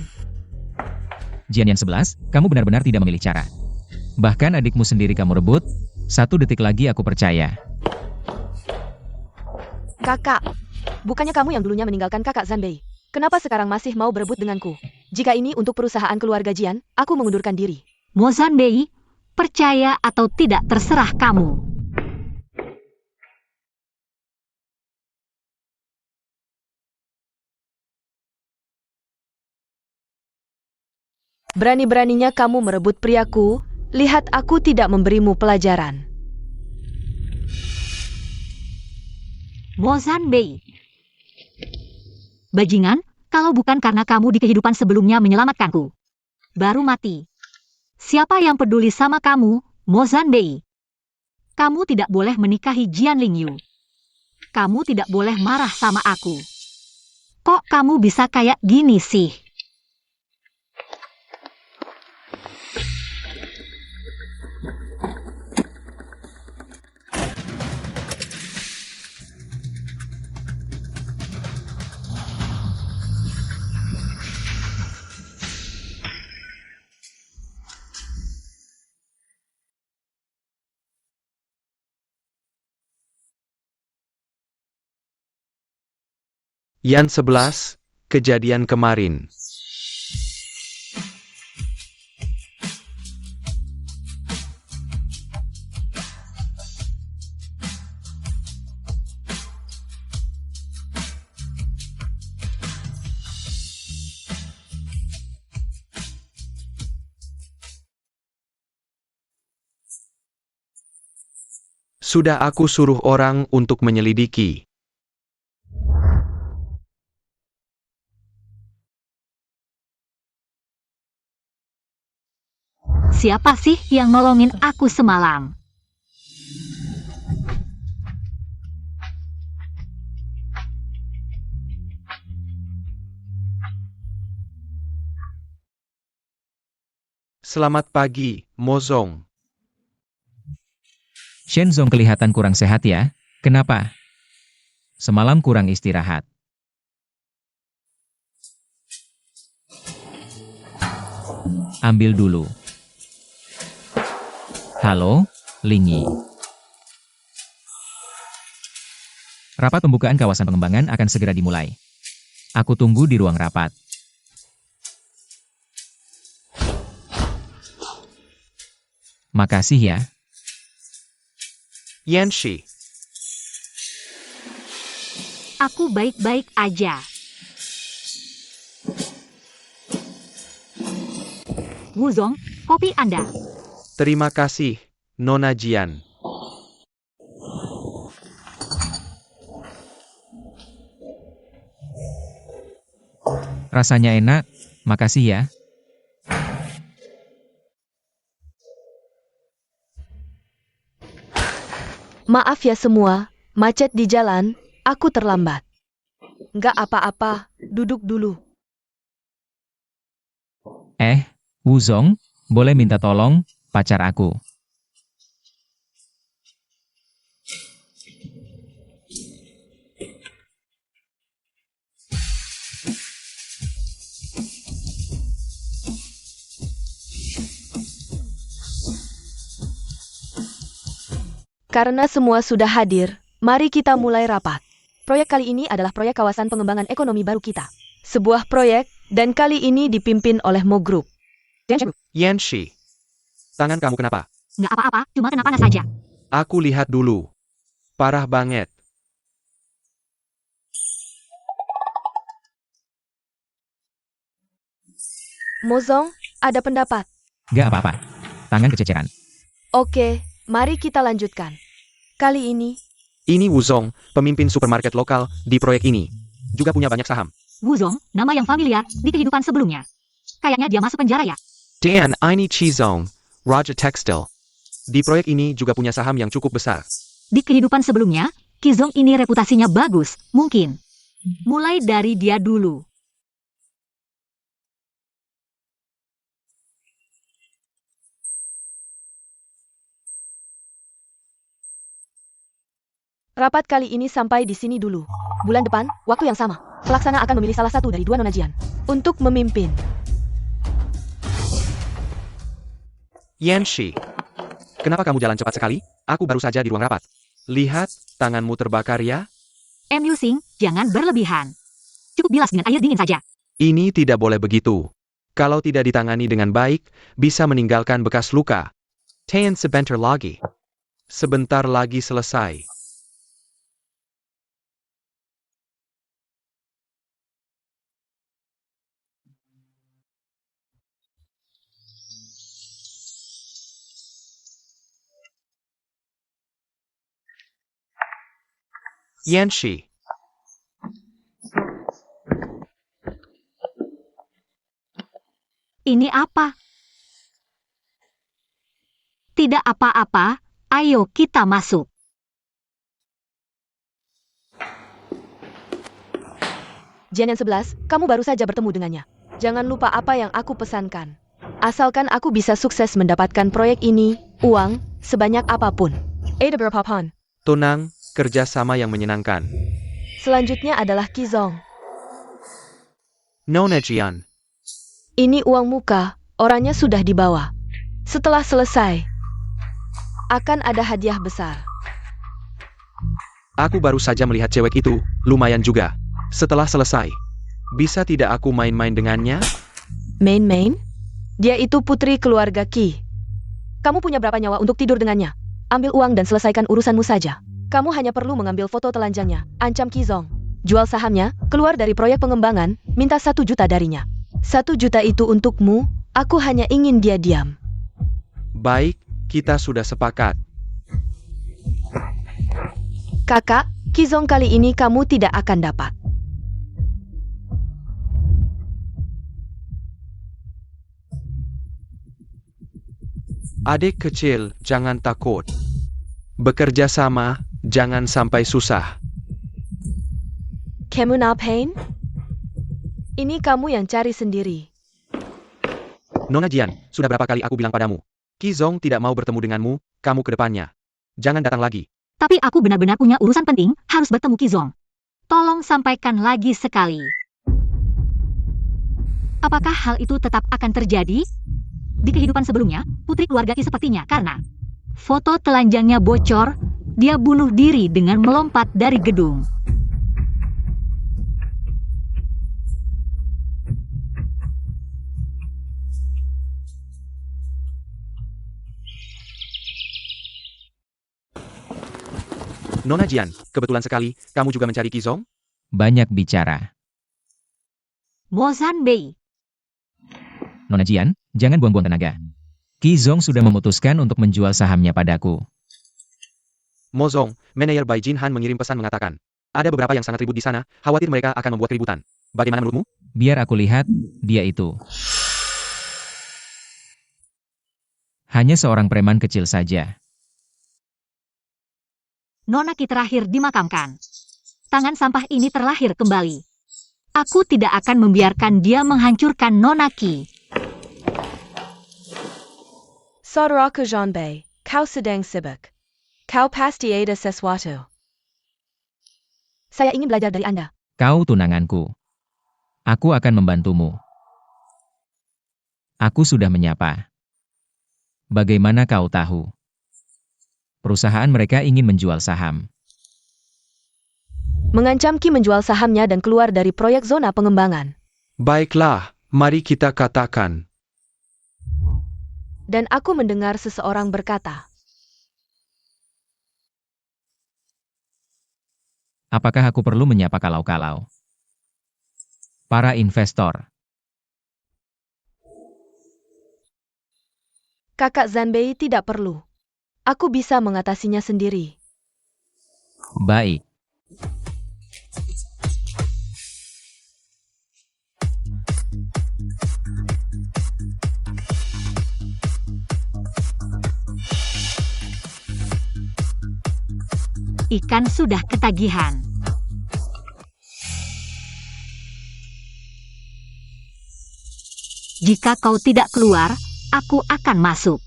S4: Jian yang 11, kamu benar-benar tidak memilih cara. Bahkan adikmu sendiri kamu rebut, 1 detik lagi aku percaya.
S2: Kakak. Bukannya kamu yang dulunya meninggalkan kakak Zanbei. Kenapa sekarang masih mau berebut denganku? Jika ini untuk perusahaan keluarga Jian, aku mengundurkan diri.
S1: Mo Zanbei, percaya atau tidak terserah kamu.
S2: Berani-beraninya kamu merebut priaku, lihat aku tidak memberimu pelajaran.
S1: Mozanbei. Bajingan, kalau bukan karena kamu di kehidupan sebelumnya menyelamatkanku. Baru mati. Siapa yang peduli sama kamu, Mozanbei? Kamu tidak boleh menikahi Jian Lingyu. Kamu tidak boleh marah sama aku. Kok kamu bisa kayak gini sih?
S3: Yan 11, kejadian kemarin. Sudah aku suruh orang untuk menyelidiki.
S1: Siapa sih yang nolongin aku semalam?
S3: Selamat pagi, Mozong.
S4: Shenzong kelihatan kurang sehat ya. Kenapa? Semalam kurang istirahat. Ambil dulu. Halo, Lingyi. Rapat pembukaan kawasan pengembangan akan segera dimulai. Aku tunggu di ruang rapat. Makasih ya.
S3: Yanshi.
S1: Aku baik-baik aja. Wuzong, kopi Anda.
S3: Terima kasih, Nona Jian.
S4: Rasanya enak. Makasih ya.
S2: Maaf ya semua, macet di jalan, aku terlambat. Nggak apa-apa, duduk dulu.
S4: Wuzong, boleh minta tolong, pacar aku.
S2: Karena semua sudah hadir, mari kita mulai rapat. Proyek kali ini adalah proyek kawasan pengembangan ekonomi baru kita. Sebuah proyek, dan kali ini dipimpin oleh Mo Group.
S3: Yanshi. Tangan kamu kenapa?
S1: Nggak apa-apa, cuma kena panas saja.
S3: Aku lihat dulu. Parah banget.
S2: Mozong, ada pendapat.
S4: Gak apa-apa. Tangan kececeran.
S2: Oke, mari kita lanjutkan. Kali ini,
S3: Ini Wuzong, pemimpin supermarket lokal di proyek ini. Juga punya banyak saham.
S1: Wuzong, nama yang familiar di kehidupan sebelumnya. Kayaknya dia masuk penjara ya.
S3: Dan ini Chizong, Raja Tekstil. Di proyek ini juga punya saham yang cukup besar.
S1: Di kehidupan sebelumnya, Kizong ini reputasinya bagus, mungkin. Mulai dari dia dulu.
S2: rapat kali ini sampai di sini dulu. Bulan depan, waktu yang sama, pelaksana akan memilih salah satu dari dua nona Jian untuk memimpin.
S3: Yanshi. Kenapa kamu jalan cepat sekali? Aku baru saja di ruang rapat. Lihat, tanganmu terbakar ya?
S1: MU Sing, jangan berlebihan. Cukup bilas dengan air dingin saja.
S3: Ini tidak boleh begitu. Kalau tidak ditangani dengan baik, bisa meninggalkan bekas luka. Tahan sebentar lagi. Sebentar lagi selesai. Yanshi.
S1: Ini apa? Tidak apa-apa, ayo kita masuk.
S2: Jian yang 11, kamu baru saja bertemu dengannya. Jangan lupa apa yang aku pesankan. Asalkan aku bisa sukses mendapatkan proyek ini, uang, sebanyak apapun. Ada berpapan.
S3: Tenang, kerjasama yang menyenangkan.
S2: Selanjutnya adalah Kizong.
S3: Nona Jian.
S2: Ini uang muka, orangnya sudah dibawa. Setelah selesai, akan ada hadiah besar.
S3: Aku baru saja melihat cewek itu, lumayan juga. Setelah selesai, bisa tidak aku main-main dengannya?
S2: Main-main? Dia itu putri keluarga Qi. Kamu punya berapa nyawa untuk tidur dengannya? Ambil uang dan selesaikan urusanmu saja. Kamu hanya perlu mengambil foto telanjangnya, ancam Kizong. Jual sahamnya, keluar dari proyek pengembangan, minta 1 juta darinya. 1 juta itu untukmu, aku hanya ingin dia diam.
S3: Baik, kita sudah sepakat.
S2: Kakak, Kizong kali ini kamu tidak akan dapat.
S3: Adik kecil, jangan takut. Bekerja sama, jangan sampai susah.
S2: Kamu ngapain? Ini kamu yang cari sendiri.
S3: Nona Jian, sudah berapa kali aku bilang padamu? Kizong tidak mau bertemu denganmu, kamu ke depannya. Jangan datang lagi.
S1: Tapi aku benar-benar punya urusan penting, harus bertemu Kizong. Tolong sampaikan lagi sekali. Apakah hal itu tetap akan terjadi? Di kehidupan sebelumnya, putri keluarga Qi sepertinya karena foto telanjangnya bocor, dia bunuh diri dengan melompat dari gedung.
S3: Nona Jian, kebetulan sekali, kamu juga mencari Kizong?
S4: Banyak bicara.
S1: Mozan Bei.
S4: Nona Jian, jangan buang-buang tenaga. Kizong sudah memutuskan untuk menjual sahamnya padaku.
S3: Mozong, manajer Bai Jinhan mengirim pesan mengatakan, ada beberapa yang sangat ribut di sana, khawatir mereka akan membuat keributan. Bagaimana menurutmu?
S4: Biar aku lihat, dia itu. Hanya seorang preman kecil saja.
S1: Nona Qi terakhir dimakamkan. Tangan sampah ini terlahir kembali. Aku tidak akan membiarkan dia menghancurkan Nona Qi.
S2: Saudaraku Jean Bei, kau sedang sibuk. Kau pasti ada sesuatu. Saya ingin belajar dari Anda.
S4: Kau tunanganku. Aku akan membantumu. Aku sudah menyapa. Bagaimana kau tahu? Perusahaan mereka ingin menjual saham.
S2: Mengancam Qi menjual sahamnya dan keluar dari proyek zona pengembangan.
S3: Baiklah, mari kita katakan.
S2: Dan aku mendengar seseorang berkata,
S4: Apakah aku perlu menyapa kalau-kalau? Para investor.
S2: Kakak Zanbei tidak perlu. Aku bisa mengatasinya sendiri.
S4: Baik.
S1: Ikan sudah ketagihan. Jika kau tidak keluar, aku akan masuk.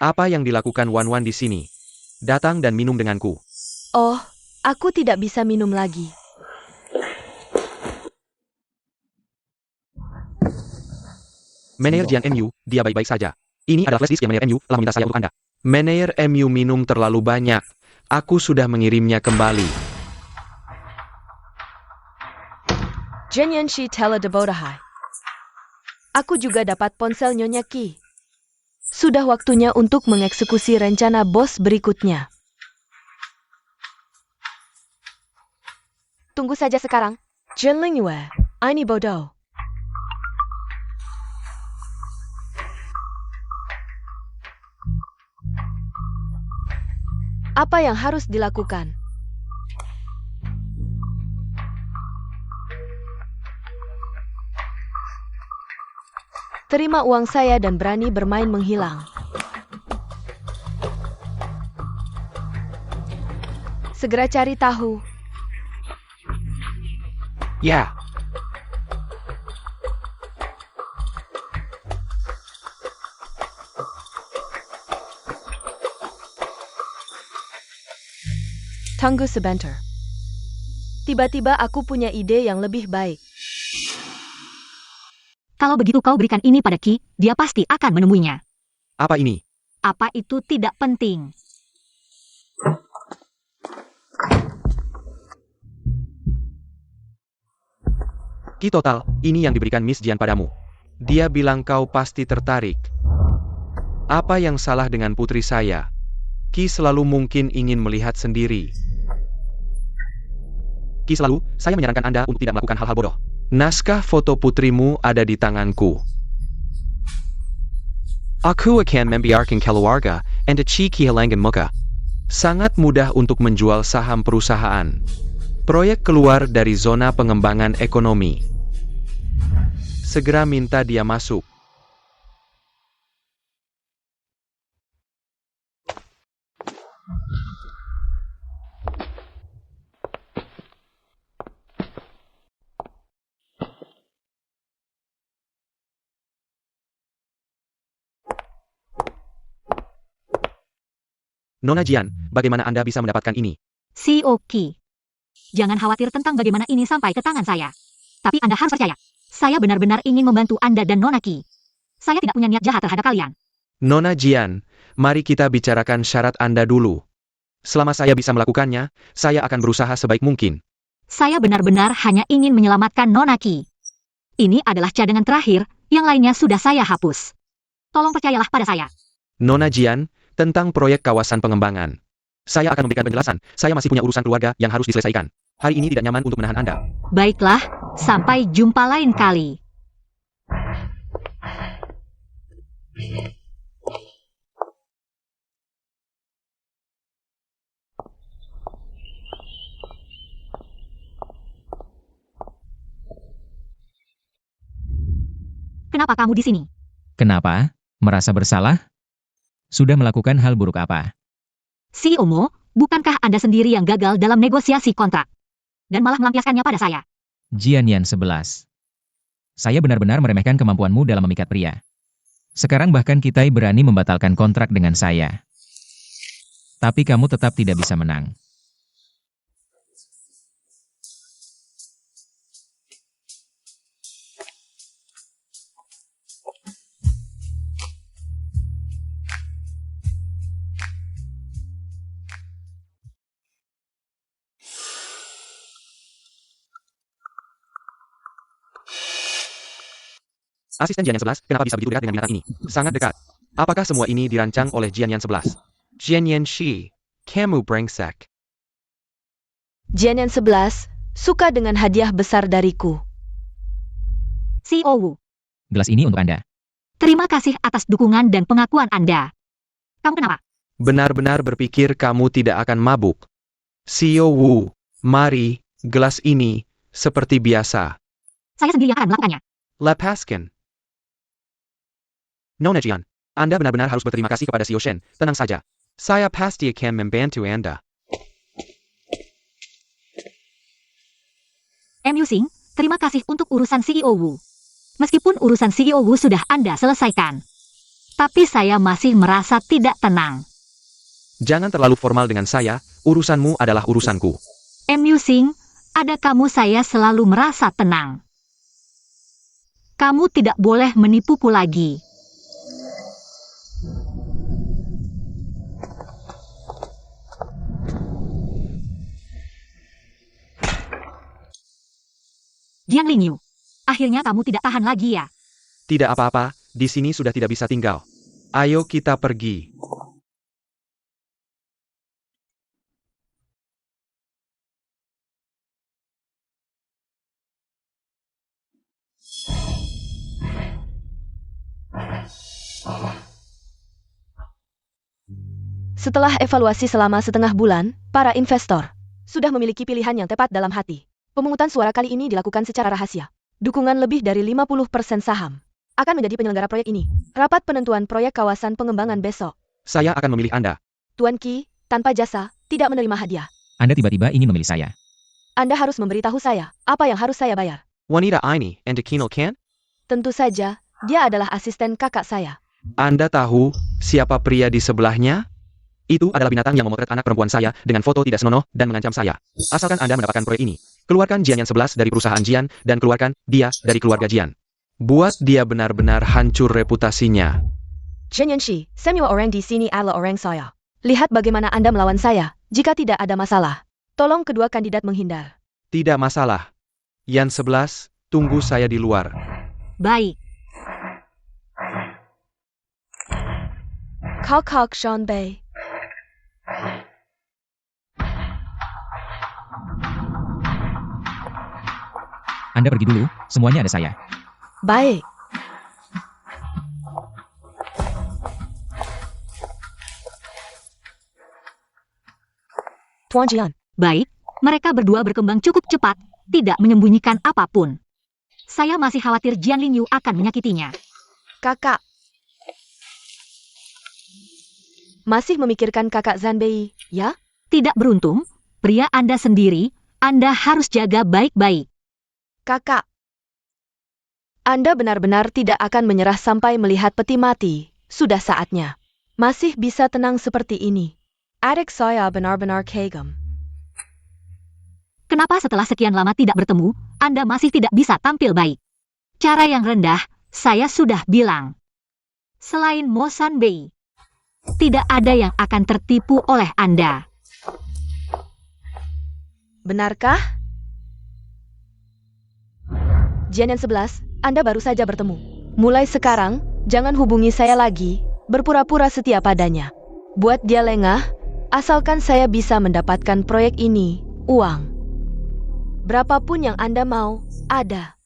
S3: Apa yang dilakukan Wan Wan di sini? Datang dan minum denganku.
S2: Oh, aku tidak bisa minum lagi.
S3: Manajer Jian MU, dia baik-baik saja. Ini adalah flash disk yang manajer MU telah meminta saya untuk Anda. Manajer MU minum terlalu banyak. Aku sudah mengirimnya kembali.
S2: Jenyanshi Tela Debodahai. Aku juga dapat ponsel Nyonya Qi. Sudah waktunya untuk mengeksekusi rencana bos berikutnya. Tunggu saja sekarang. Jinling Yue, ini bodoh. Apa yang harus dilakukan? Terima uang saya dan berani bermain menghilang. Segera cari tahu.
S3: Ya,
S2: Tunggu sebentar. Tiba-tiba aku punya ide yang lebih baik.
S1: Kalau begitu kau berikan ini pada Ki, dia pasti akan menemuinya.
S3: apa ini?
S1: Apa itu tidak penting.
S3: Ki total, ini yang diberikan Miss Jian padamu. Dia bilang kau pasti tertarik. Apa yang salah dengan putri saya? Ki selalu mungkin ingin melihat sendiri. Ki selalu, saya menyarankan Anda untuk tidak melakukan hal-hal bodoh. Naskah foto putrimu ada di tanganku. Aku akan membiarkan keluarga Anda kehilangan muka. Sangat mudah untuk menjual saham perusahaan. Proyek keluar dari zona pengembangan ekonomi. Segera minta dia masuk. Nona Jian, bagaimana Anda bisa mendapatkan ini?
S1: CEO Ki. Jangan khawatir tentang bagaimana ini sampai ke tangan saya. Tapi Anda harus percaya. Saya benar-benar ingin membantu Anda dan Nona Ki. Saya tidak punya niat jahat terhadap kalian.
S3: Nona Jian, mari kita bicarakan syarat Anda dulu. Selama saya bisa melakukannya, saya akan berusaha sebaik mungkin.
S1: Saya benar-benar hanya ingin menyelamatkan Nona Ki. Ini adalah cadangan terakhir, yang lainnya sudah saya hapus. Tolong percayalah pada saya.
S3: Nona Jian, tentang proyek kawasan pengembangan. Saya akan memberikan penjelasan, saya masih punya urusan keluarga yang harus diselesaikan. Hari ini tidak nyaman untuk menahan Anda.
S1: Baiklah, sampai jumpa lain kali. Kenapa kamu di sini?
S4: Kenapa? Merasa bersalah? Sudah melakukan hal buruk apa?
S1: CEO Mo, bukankah Anda sendiri yang gagal dalam negosiasi kontrak? Dan malah melampiaskannya pada saya.
S4: Jian Yan 11. Saya benar-benar meremehkan kemampuanmu dalam memikat pria. Sekarang bahkan Kitai berani membatalkan kontrak dengan saya. Tapi kamu tetap tidak bisa menang.
S3: Asisten Jian Yan 11, kenapa bisa begitu dekat dengan binatang ini? Sangat dekat. Apakah semua ini dirancang oleh Jian Yan 11? Jian Yan Shi, kamu brengsek.
S2: Jian Yan 11 suka dengan hadiah besar dariku.
S1: CEO Wu,
S4: Gelas ini untuk Anda.
S1: terima kasih atas dukungan dan pengakuan Anda. Kamu kenapa?
S3: Benar-benar berpikir kamu tidak akan mabuk. Xiao Wu, mari, gelas ini, seperti biasa.
S1: Saya sendiri yang akan melakukannya.
S3: Lepaskan. Nona Jian, Anda benar-benar harus berterima kasih kepada Xiao Shen, tenang saja. Saya pasti akan membantu Anda.
S1: MU Sing, terima kasih untuk urusan CEO Wu. Meskipun urusan CEO Wu sudah Anda selesaikan. Tapi saya masih merasa tidak tenang.
S3: Jangan terlalu formal dengan saya, urusanmu adalah urusanku.
S1: MU Sing, ada kamu saya selalu merasa tenang. Kamu tidak boleh menipuku lagi. Jiang Lingyu, akhirnya kamu tidak tahan lagi ya?
S3: Tidak apa-apa, di sini sudah tidak bisa tinggal. Ayo kita pergi.
S2: Setelah evaluasi selama setengah bulan, para investor sudah memiliki pilihan yang tepat dalam hati. Pemungutan suara kali ini dilakukan secara rahasia. Dukungan lebih dari 50% saham akan menjadi penyelenggara proyek ini. Rapat penentuan proyek kawasan pengembangan besok.
S3: Saya akan memilih Anda.
S2: Tuan Qi, tanpa jasa, tidak menerima hadiah.
S4: Anda tiba-tiba ingin memilih saya.
S2: Anda harus memberitahu saya apa yang harus saya bayar.
S3: Wanita ini Endekino kan?
S2: Tentu saja, dia adalah asisten kakak saya.
S3: Anda tahu siapa pria di sebelahnya? Itu adalah binatang yang memotret anak perempuan saya dengan foto tidak senonoh dan mengancam saya. Asalkan Anda mendapatkan proyek ini, keluarkan Jian yang 11 dari perusahaan Jian dan keluarkan dia dari keluarga Jian. Buat dia benar-benar hancur reputasinya.
S2: Zhen Yanxi, semua orang di sini adalah orang saya. Lihat bagaimana Anda melawan saya. Jika tidak ada masalah, tolong kedua kandidat menghindar.
S3: Tidak masalah. Yan 11, tunggu saya di luar.
S1: Baik.
S2: Kok Sean Bei.
S4: Anda pergi dulu, semuanya ada saya.
S2: Baik. Tuan Jian,
S1: Baik, mereka berdua berkembang cukup cepat, tidak menyembunyikan apapun. Saya masih khawatir Jian Lingyu akan menyakitinya.
S2: kakak. Masih memikirkan kakak Zhan Bei, ya?
S1: Tidak beruntung, pria Anda sendiri, Anda harus jaga baik-baik.
S2: Kakak. Anda benar-benar tidak akan menyerah sampai melihat peti mati. Sudah saatnya. Masih bisa tenang seperti ini. Adik saya benar-benar kagum.
S1: Kenapa setelah sekian lama tidak bertemu, Anda masih tidak bisa tampil baik? Cara yang rendah, saya sudah bilang. Selain Mo San Bei, tidak ada yang akan tertipu oleh Anda.
S2: Benarkah? Jian yang 11, Anda baru saja bertemu. Mulai sekarang, jangan hubungi saya lagi, berpura-pura setia padanya. Buat dia lengah, asalkan saya bisa mendapatkan proyek ini, uang. Berapapun yang Anda mau, ada.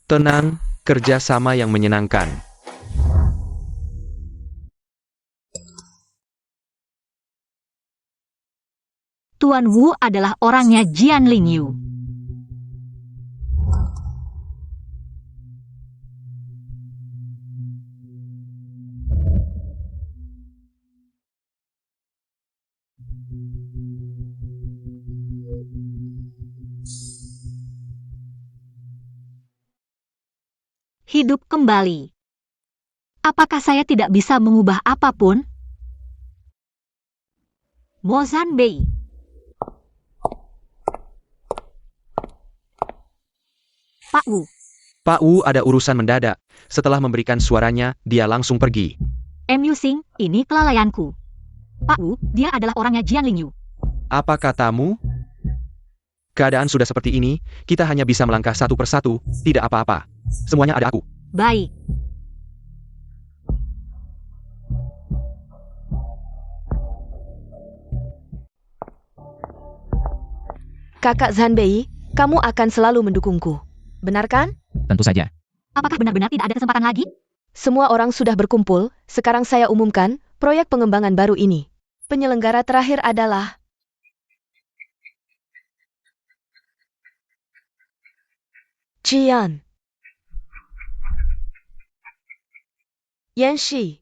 S3: Tenang, kerjasama yang menyenangkan.
S1: Tuan Wu adalah orangnya Jian Lingyu. Hidup kembali. Apakah saya tidak bisa mengubah apapun? Mo San Bei. Pak Wu.
S3: Pak Wu ada urusan mendadak. Setelah memberikan suaranya, dia langsung pergi.
S1: MU Sing, ini kelalaianku. Pak Wu, dia adalah orangnya Jian Lingyu.
S3: Apa katamu? Keadaan sudah seperti ini, kita hanya bisa melangkah satu persatu, tidak apa-apa. Semuanya ada aku.
S1: Baik.
S2: Kakak Zhan Bei, kamu akan selalu mendukungku. Benar kan?
S4: Tentu saja.
S1: Apakah benar-benar tidak ada kesempatan lagi?
S2: Semua orang sudah berkumpul, sekarang saya umumkan proyek pengembangan baru ini. Penyelenggara terakhir adalah Jian Yanxi.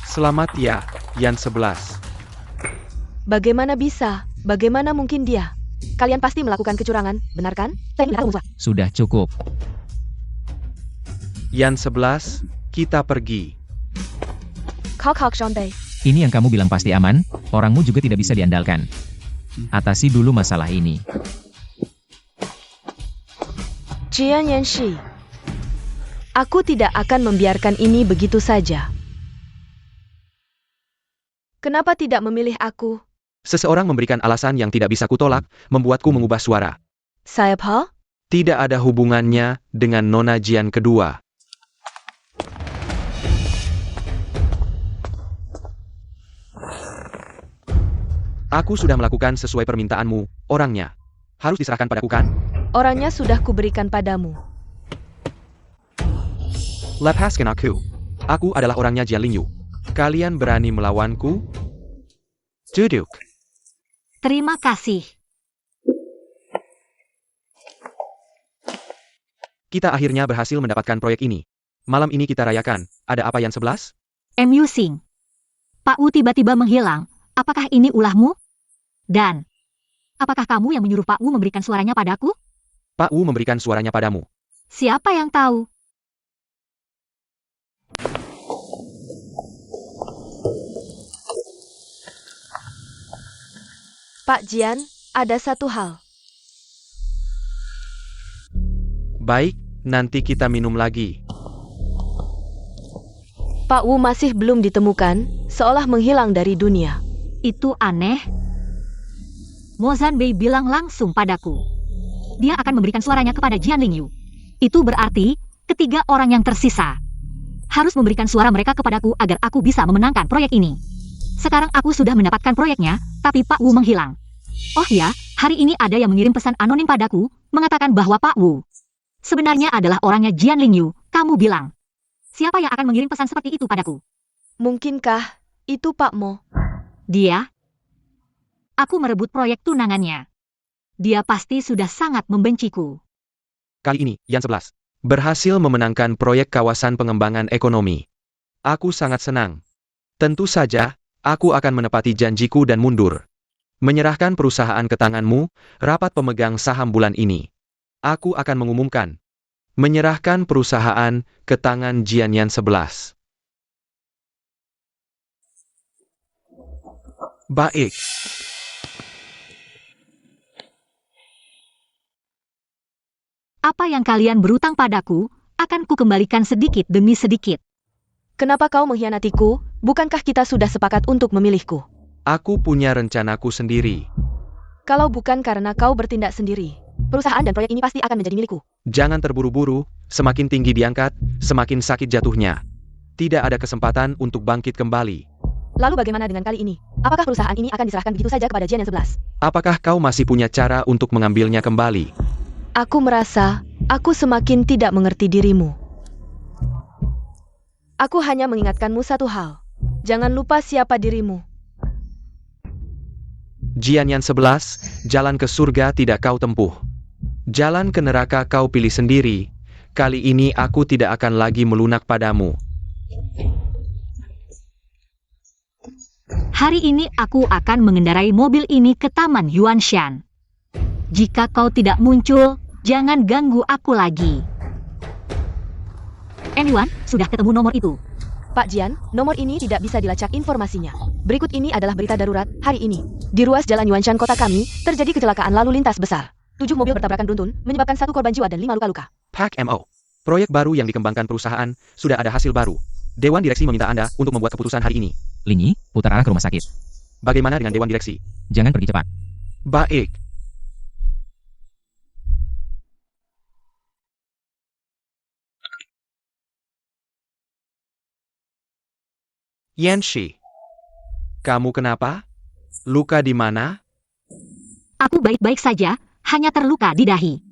S3: Selamat ya, Yan 11.
S2: Bagaimana bisa? Bagaimana mungkin dia? Kalian pasti melakukan kecurangan, benar kan? Saya ingin musuh.
S4: Sudah cukup.
S3: Yan 11, kita pergi.
S2: Kok Sean Bei.
S4: Ini yang kamu bilang pasti aman, orangmu juga tidak bisa diandalkan. Atasi dulu masalah ini.
S2: Jian Yanxi. Aku tidak akan membiarkan ini begitu saja. Kenapa tidak memilih aku?
S3: Seseorang memberikan alasan yang tidak bisa kutolak, membuatku mengubah suara.
S2: Siapa?
S3: Tidak ada hubungannya dengan Nona Jian kedua. Aku sudah melakukan sesuai permintaanmu, orangnya. Harus diserahkan padaku kan?
S2: Orangnya sudah kuberikan padamu.
S3: Lepaskan aku. Aku adalah orangnya Jian Lingyu. Kalian berani melawanku? Duduk.
S1: Terima kasih.
S3: Kita akhirnya berhasil mendapatkan proyek ini. Malam ini kita rayakan. Ada apa yang 11?
S1: MU Sing. Pak Wu tiba-tiba menghilang. Apakah ini ulahmu? Dan, apakah kamu yang menyuruh Pak Wu memberikan suaranya padaku?
S3: Pak Wu memberikan suaranya padamu.
S1: Siapa yang tahu?
S2: Pak Jian, ada satu hal.
S3: Baik, nanti kita minum lagi.
S2: Pak Wu masih belum ditemukan, seolah menghilang dari dunia.
S1: Itu aneh. Mo Zanbei bilang langsung padaku. Dia akan memberikan suaranya kepada Jian Lingyu. Itu berarti, ketiga orang yang tersisa harus memberikan suara mereka kepadaku agar aku bisa memenangkan proyek ini. Sekarang aku sudah mendapatkan proyeknya, tapi Pak Wu menghilang. Oh ya, hari ini ada yang mengirim pesan anonim padaku, mengatakan bahwa Pak Wu sebenarnya adalah orangnya Jian Lingyu. Kamu bilang, siapa yang akan mengirim pesan seperti itu padaku?
S2: Mungkinkah itu Pak Mo?
S1: Dia? Aku merebut proyek tunangannya. Dia pasti sudah sangat membenciku.
S3: Kali ini, yang 11. Berhasil memenangkan proyek kawasan pengembangan ekonomi. Aku sangat senang. Tentu saja, aku akan menepati janjiku dan mundur. Menyerahkan perusahaan ke tanganmu, rapat pemegang saham bulan ini. Aku akan mengumumkan. Menyerahkan perusahaan ke tangan Jianyan 11. Baik.
S1: Apa yang kalian berutang padaku, akan kukembalikan sedikit demi sedikit.
S2: Kenapa kau mengkhianatiku? Bukankah kita sudah sepakat untuk memilihku?
S3: Aku punya rencanaku sendiri.
S2: Kalau bukan karena kau bertindak sendiri, perusahaan dan proyek ini pasti akan menjadi milikku.
S3: Jangan terburu-buru, semakin tinggi diangkat, semakin sakit jatuhnya. Tidak ada kesempatan untuk bangkit kembali.
S2: Lalu bagaimana dengan kali ini? Apakah perusahaan ini akan diserahkan begitu saja kepada Jian yang 11?
S3: Apakah kau masih punya cara untuk mengambilnya kembali?
S2: Aku merasa, aku semakin tidak mengerti dirimu. Aku hanya mengingatkanmu satu hal. Jangan lupa siapa dirimu.
S3: Jianyan 11, jalan ke surga tidak kau tempuh. Jalan ke neraka kau pilih sendiri. Kali ini aku tidak akan lagi melunak padamu.
S1: Hari ini aku akan mengendarai mobil ini ke Taman Yuanshan. Jika kau tidak muncul, jangan ganggu aku lagi. Anyone, sudah ketemu nomor itu?
S2: Pak Jian, nomor ini tidak bisa dilacak informasinya. Berikut ini adalah berita darurat hari ini. Di ruas jalan Yuanshan kota kami, terjadi kecelakaan lalu lintas besar. 7 mobil bertabrakan beruntun, menyebabkan 1 korban jiwa dan 5 luka-luka.
S3: Pak MO. Proyek baru yang dikembangkan perusahaan, sudah ada hasil baru. Dewan Direksi meminta Anda untuk membuat keputusan hari ini.
S4: Lingyi, putar arah ke rumah sakit.
S3: Bagaimana dengan Dewan Direksi?
S4: Jangan pergi cepat.
S3: Baik. Yanshi, kamu kenapa? Luka di mana?
S1: Aku baik-baik saja, hanya terluka di dahi.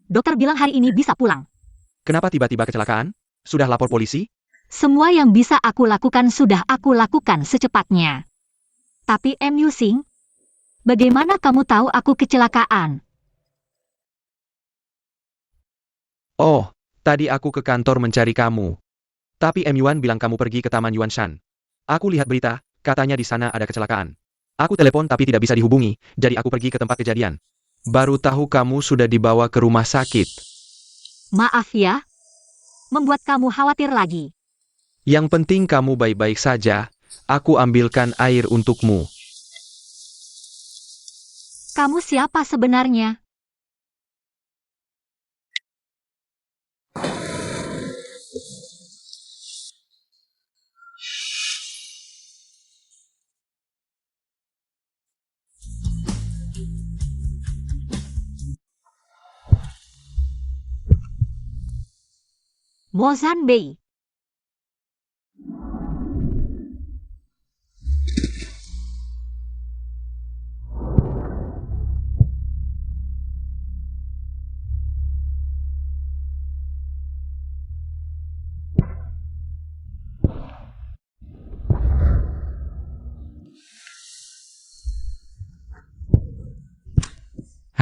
S1: Dokter bilang hari ini bisa pulang.
S3: Kenapa tiba-tiba kecelakaan? Sudah lapor polisi?
S1: Semua yang bisa aku lakukan sudah aku lakukan secepatnya. Tapi MU Sing, bagaimana kamu tahu aku kecelakaan?
S3: Oh, tadi aku ke kantor mencari kamu. Tapi M. Yuan bilang kamu pergi ke Taman Yuanshan. Aku lihat berita, katanya di sana ada kecelakaan. Aku telepon tapi tidak bisa dihubungi, jadi aku pergi ke tempat kejadian. Baru tahu kamu sudah dibawa ke rumah sakit.
S1: Maaf ya, membuat kamu khawatir lagi.
S3: Yang penting kamu baik-baik saja, aku ambilkan air untukmu.
S1: Kamu siapa sebenarnya? Mo Zanbei.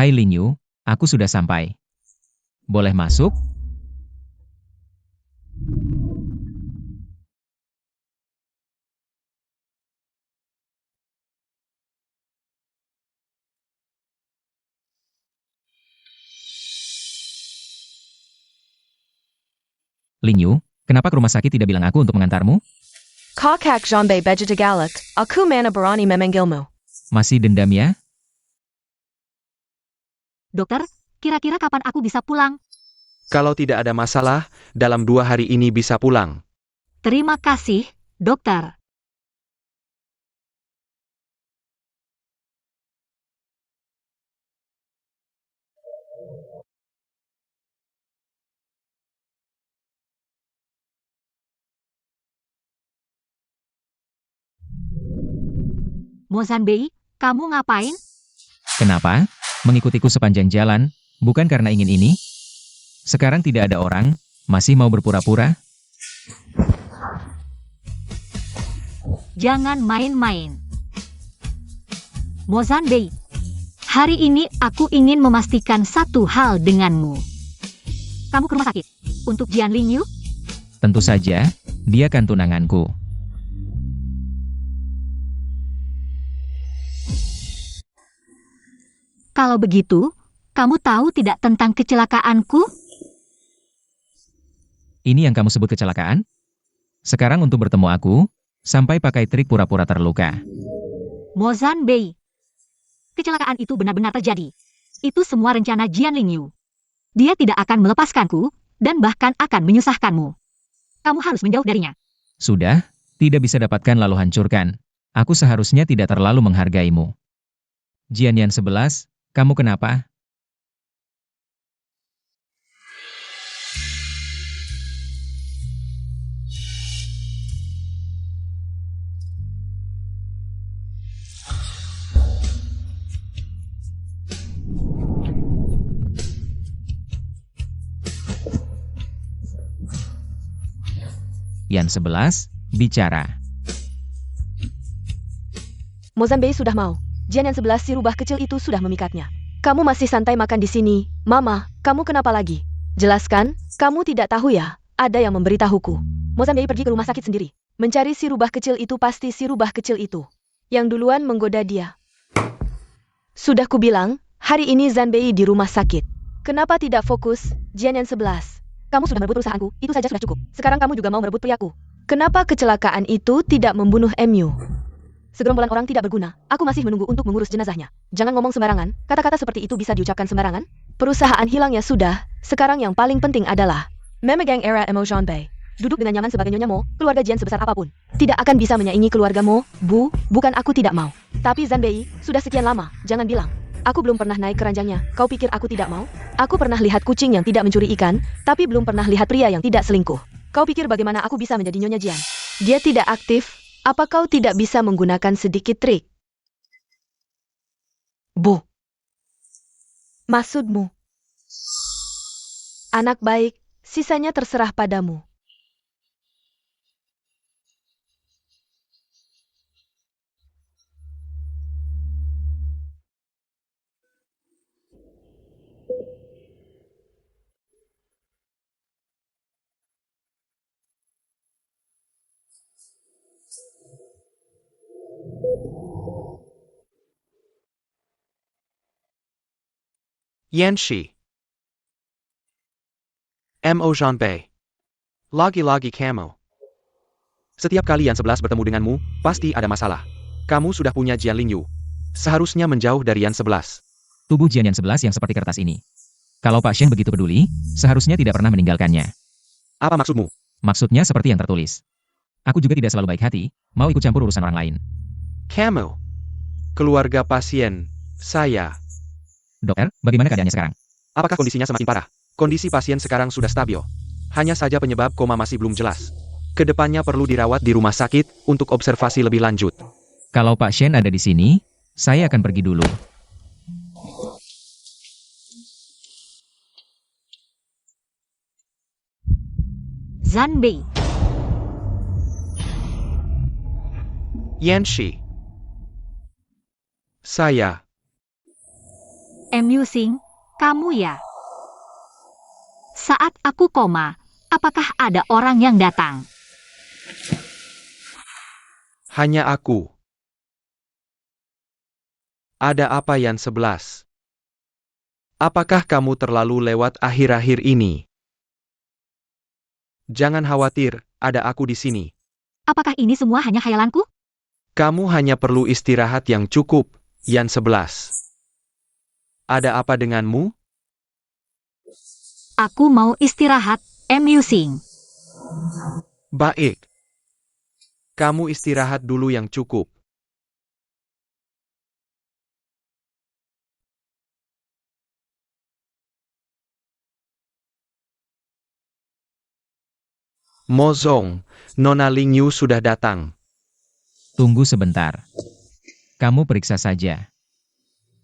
S4: Hai Lin Yu, aku sudah sampai. Boleh masuk? Lin Yu, kenapa ke rumah sakit tidak bilang aku untuk mengantarmu?
S2: Kakak Jambe Bejata Galak, aku mana berani memanggilmu.
S4: Masih dendam ya?
S1: Dokter, kira-kira kapan aku bisa pulang?
S3: Kalau tidak ada masalah, dalam 2 hari ini bisa pulang.
S1: Terima kasih, dokter. Mozanbei, kamu ngapain?
S4: Kenapa? Mengikutiku sepanjang jalan, bukan karena ingin ini? Sekarang tidak ada orang, masih mau berpura-pura?
S1: Jangan main-main. Mozanbei, hari ini aku ingin memastikan satu hal denganmu. Kamu ke rumah sakit untuk Jian Lingyu?
S4: Tentu saja, dia kan tunanganku.
S1: Kalau begitu, kamu tahu tidak tentang kecelakaanku?
S4: Ini yang kamu sebut kecelakaan? Sekarang untuk bertemu aku, sampai pakai trik pura-pura terluka.
S1: Mozanbei, kecelakaan itu benar-benar terjadi. Itu semua rencana Jian Lingyu. Dia tidak akan melepaskanku, dan bahkan akan menyusahkanmu. Kamu harus menjauh darinya.
S4: Sudah, tidak bisa dapatkan lalu hancurkan. Aku seharusnya tidak terlalu menghargaimu. Jian 11, kamu kenapa? Yan 11, bicara.
S2: Mozanbei sudah mau. Jian yang 11 si rubah kecil itu sudah memikatnya. Kamu masih santai makan di sini. Mama, kamu kenapa lagi? Jelaskan, kamu tidak tahu ya? Ada yang memberitahuku. Mozanbei pergi ke rumah sakit sendiri. Mencari si rubah kecil itu pasti si rubah kecil itu. Yang duluan menggoda dia. Sudah kubilang, hari ini Zanbei di rumah sakit. Kenapa tidak fokus, Jian yang 11? Kamu sudah merebut perusahaanku, itu saja sudah cukup. Sekarang kamu juga mau merebut priaku. Kenapa kecelakaan itu tidak membunuh MU? Segerombolan orang tidak berguna. Aku masih menunggu untuk mengurus jenazahnya. Jangan ngomong sembarangan. Kata-kata seperti itu bisa diucapkan sembarangan. Perusahaan hilangnya sudah. Sekarang yang paling penting adalah memegang era Emotion Bay. Duduk dengan nyaman sebagai Nyonya Mo, keluarga Jian sebesar apapun. Tidak akan bisa menyaingi keluarga Mo, Bu. Bukan aku tidak mau. Tapi Zanbei, sudah sekian lama. Jangan bilang. Aku belum pernah naik keranjangnya. Kau pikir aku tidak mau? Aku pernah lihat kucing yang tidak mencuri ikan, tapi belum pernah lihat pria yang tidak selingkuh. Kau pikir bagaimana aku bisa menjadi Nyonya Jian? Dia tidak aktif. Apa kau tidak bisa menggunakan sedikit trik? Bu. Maksudmu? Anak baik, sisanya terserah padamu.
S3: Yanshi. Mo Jeanbei. Lagi-lagi kamu. Setiap kali Yan 11 bertemu denganmu, pasti ada masalah. Kamu sudah punya Jian Lingyu. Seharusnya menjauh dari Yan 11.
S4: Tubuh Jian yang 11 yang seperti kertas ini. Kalau Pak Shen begitu peduli, seharusnya tidak pernah meninggalkannya.
S3: Apa maksudmu?
S4: Maksudnya seperti yang tertulis. Aku juga tidak selalu baik hati, mau ikut campur urusan orang lain.
S3: Kamu. Keluarga pasien. Saya.
S4: Dokter, bagaimana keadaannya sekarang?
S3: Apakah kondisinya semakin parah? Kondisi pasien sekarang sudah stabil. Hanya saja penyebab koma masih belum jelas. Kedepannya perlu dirawat di rumah sakit untuk observasi lebih lanjut.
S4: Kalau Pak Shen ada di sini, saya akan pergi dulu.
S1: Zanbei,
S3: Yanshi. Saya.
S1: Amusing, kamu ya. Saat aku koma, apakah ada orang yang datang?
S3: Hanya aku. Ada apa Yan 11? Apakah kamu terlalu lewat akhir-akhir ini? Jangan khawatir, ada aku di sini.
S1: Apakah ini semua hanya khayalanku?
S3: Kamu hanya perlu istirahat yang cukup, Yan 11. Ada apa denganmu?
S1: Aku mau istirahat, amusing.
S3: Baik. Kamu istirahat dulu yang cukup. Mozong, Nona Lingyu sudah datang.
S4: Tunggu sebentar. Kamu periksa saja.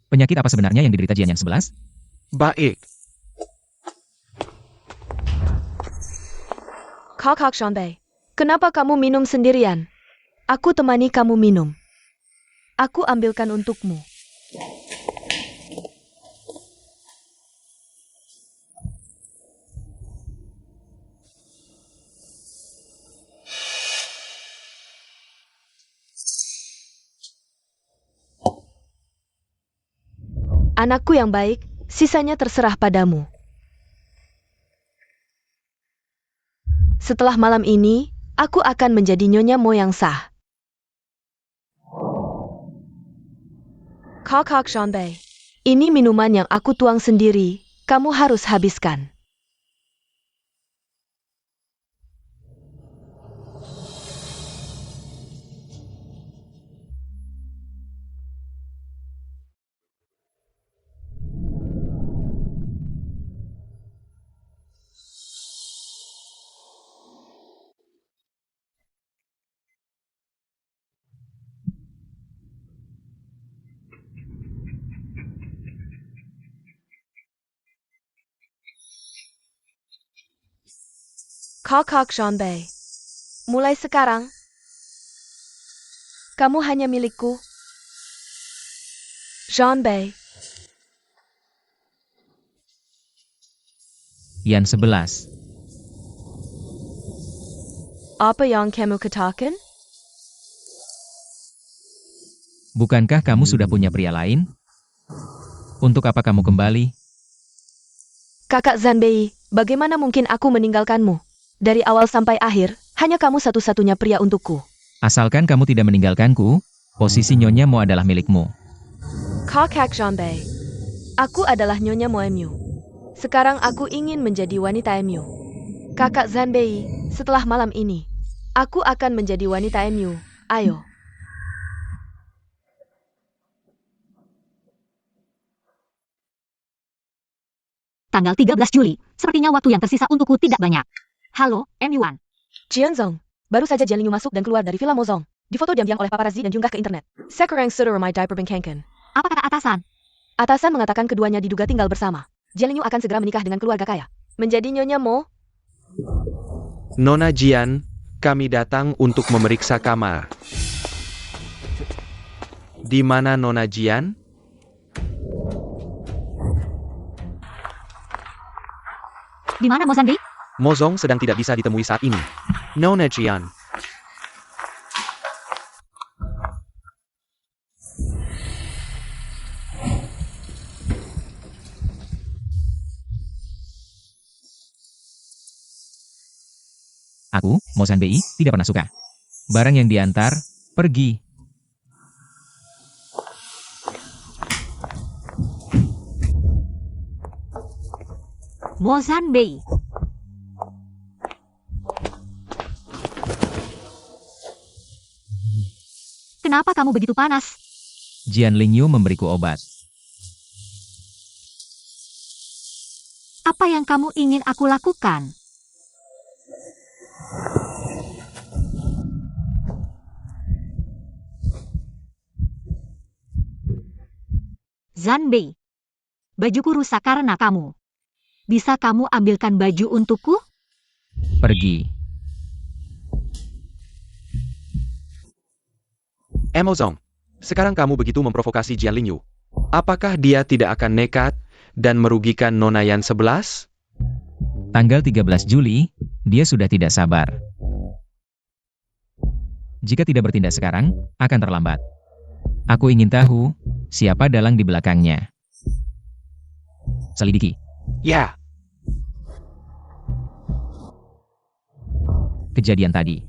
S4: Penyakit apa sebenarnya yang diderita Jian yang 11?
S3: Baik.
S2: Kakak Shanbei, kenapa kamu minum sendirian? Aku temani kamu minum. Aku ambilkan untukmu. Anakku yang baik, sisanya terserah padamu. Setelah malam ini, aku akan menjadi Nyonya Mo yang sah. Kakak Shanbei, ini minuman yang aku tuang sendiri, kamu harus habiskan. Kakak Shanbei, mulai sekarang, kamu hanya milikku. Shanbei,
S4: Yan 11.
S2: apa yang kamu katakan?
S4: Bukankah kamu sudah punya pria lain? Untuk apa kamu kembali?
S2: Kakak Zanbei, bagaimana mungkin aku meninggalkanmu? Dari awal sampai akhir, hanya kamu satu-satunya pria untukku.
S4: Asalkan kamu tidak meninggalkanku, posisi Nyonya Mo adalah milikmu.
S2: Kakak Shanbei, aku adalah Nyonya Mo Emyu. Sekarang aku ingin menjadi wanita Emyu. Kakak Zanbei, setelah malam ini, aku akan menjadi wanita Emyu. Ayo.
S1: Tanggal 13 Juli, sepertinya waktu yang tersisa untukku tidak banyak. Halo, M1.
S2: Jianzong, baru saja Jian Lingyu masuk dan keluar dari Villa Mozong. Difoto diam-diam oleh paparazzi dan diunggah ke internet. Sekarang sudah ramai diaper bengkengken.
S1: Apa kata atasan?
S2: Atasan mengatakan keduanya diduga tinggal bersama. Jian Lingyu akan segera menikah dengan keluarga kaya. Menjadi Nyonya Mo?
S3: Nona Jian, kami datang untuk memeriksa kamar. Di mana Nona Jian?
S1: Di mana Mozambique?
S3: Mozong sedang tidak bisa ditemui saat ini. Nona Jian.
S4: Aku, Mozambique, tidak pernah suka. Barang yang diantar, pergi.
S1: Mozambique. Kenapa kamu begitu panas?
S4: Jian Lingyu memberiku obat.
S1: Apa yang kamu ingin aku lakukan? Zanbei, bajuku rusak karena kamu. Bisa kamu ambilkan baju untukku?
S4: Pergi.
S3: Mozong, sekarang kamu begitu memprovokasi Jian Lingyu. Apakah dia tidak akan nekat dan merugikan Nona Yan 11?
S4: Tanggal 13 Juli, dia sudah tidak sabar. Jika tidak bertindak sekarang, akan terlambat. Aku ingin tahu, siapa dalang di belakangnya. Selidiki.
S3: Ya,
S4: Kejadian tadi.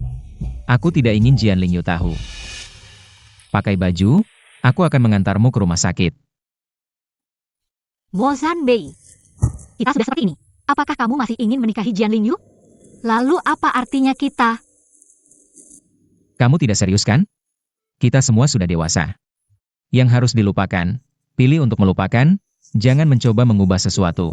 S4: Aku tidak ingin Jian Lingyu tahu. Pakai baju, aku akan mengantarmu ke rumah sakit.
S1: Mo Zanbei. Kita sudah seperti ini. Apakah kamu masih ingin menikahi Jian Lingyu? Lalu apa artinya kita?
S4: Kamu tidak serius kan? Kita semua sudah dewasa. Yang harus dilupakan, pilih untuk melupakan, jangan mencoba mengubah sesuatu.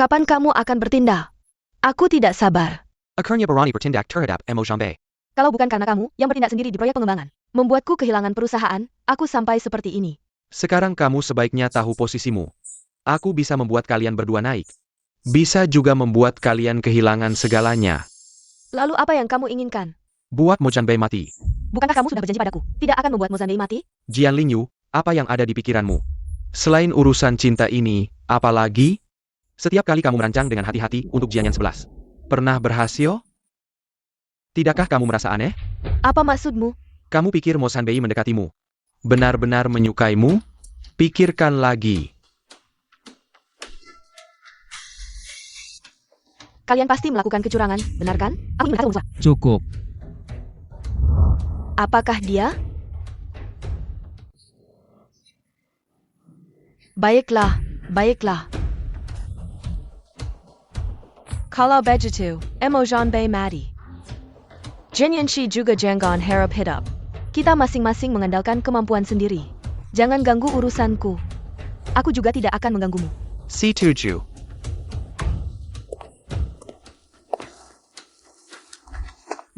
S2: Kapan kamu akan bertindak? Aku tidak sabar.
S3: akhirnya berani bertindak terhadap Mo Zanbei.
S2: Kalau bukan karena kamu yang bertindak sendiri di proyek pengembangan, membuatku kehilangan perusahaan, aku sampai seperti ini.
S3: Sekarang kamu sebaiknya tahu posisimu. Aku bisa membuat kalian berdua naik. Bisa juga membuat kalian kehilangan segalanya.
S2: Lalu apa yang kamu inginkan?
S3: Buat Mo Zanbei mati.
S2: Bukankah kamu sudah berjanji padaku, tidak akan membuat Mo Zanbei mati?
S3: Jian Lingyu, apa yang ada di pikiranmu? Selain urusan cinta ini, apa lagi? Setiap kali kamu merancang dengan hati-hati untuk Jian Yan 11. Pernah berhasil? Tidakkah kamu merasa aneh?
S2: Apa maksudmu?
S3: Kamu pikir Mo Zanbei mendekatimu? Benar-benar menyukaimu? Pikirkan lagi.
S2: Kalian pasti melakukan kecurangan, benar kan? Aku ingin berkata Musa.
S4: Cukup.
S2: Apakah dia? Baiklah, baiklah. Kalau begitu, Mo Zanbei mati. Jin Yanxi juga jangan harap hidup. Kita masing-masing mengandalkan kemampuan sendiri. Jangan ganggu urusanku. Aku juga tidak akan mengganggumu.
S3: Si Tuju.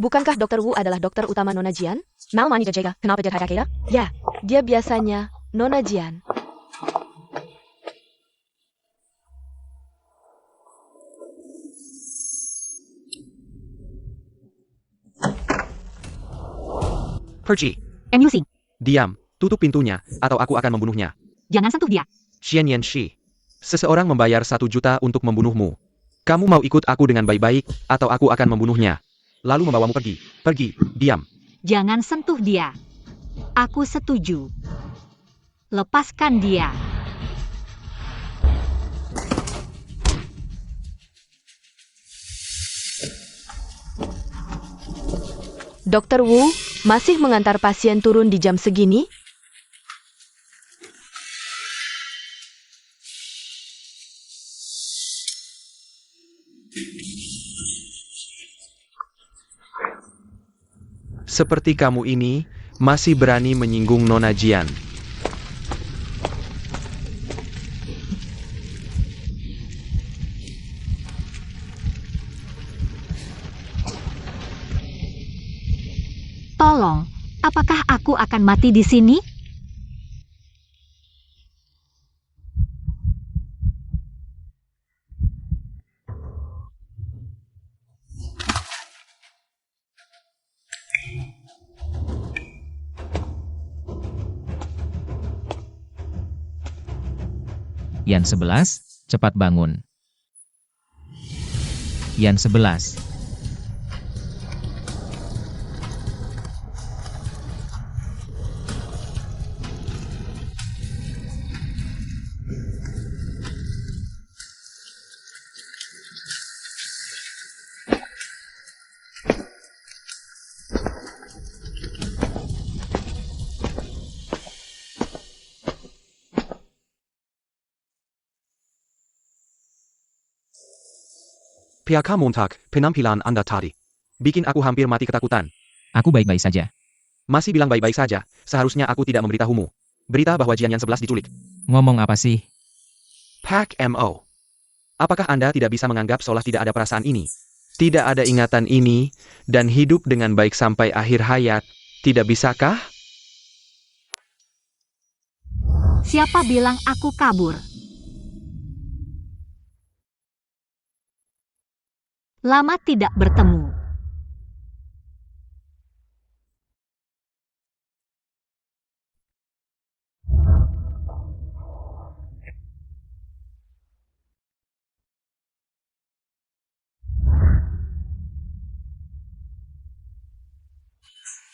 S2: Bukankah Dr. Wu adalah dokter utama Nona Jian? Mau mani jaga, kenapa jadi kira? Ya, dia biasanya Nona Jian.
S3: Pergi.
S1: MUC.
S3: Diam. Tutup pintunya, atau aku akan membunuhnya.
S1: Jangan sentuh dia.
S3: Xian Yanxi. Seseorang membayar 1 juta untuk membunuhmu. Kamu mau ikut aku dengan baik-baik, atau aku akan membunuhnya. Lalu membawamu pergi. Pergi. Diam.
S1: Jangan sentuh dia. Aku setuju. Lepaskan dia.
S2: Dr. Wu masih mengantar pasien turun di jam segini?
S3: Seperti kamu ini, masih berani menyinggung Nona Jian.
S1: Tolong, apakah aku akan mati di sini?
S4: Yan 11, cepat bangun. Yan 11.
S3: Pihak montak, penampilan Anda tadi. Bikin aku hampir mati ketakutan.
S4: Aku baik-baik saja.
S3: Masih bilang baik-baik saja, seharusnya aku tidak memberitahumu. Berita bahwa Jian Yan 11 diculik.
S4: Ngomong apa sih?
S3: Pak Mo. Apakah Anda tidak bisa menganggap seolah tidak ada perasaan ini? Tidak ada ingatan ini, dan hidup dengan baik sampai akhir hayat, tidak bisakah?
S1: Siapa bilang aku kabur? Lama tidak bertemu.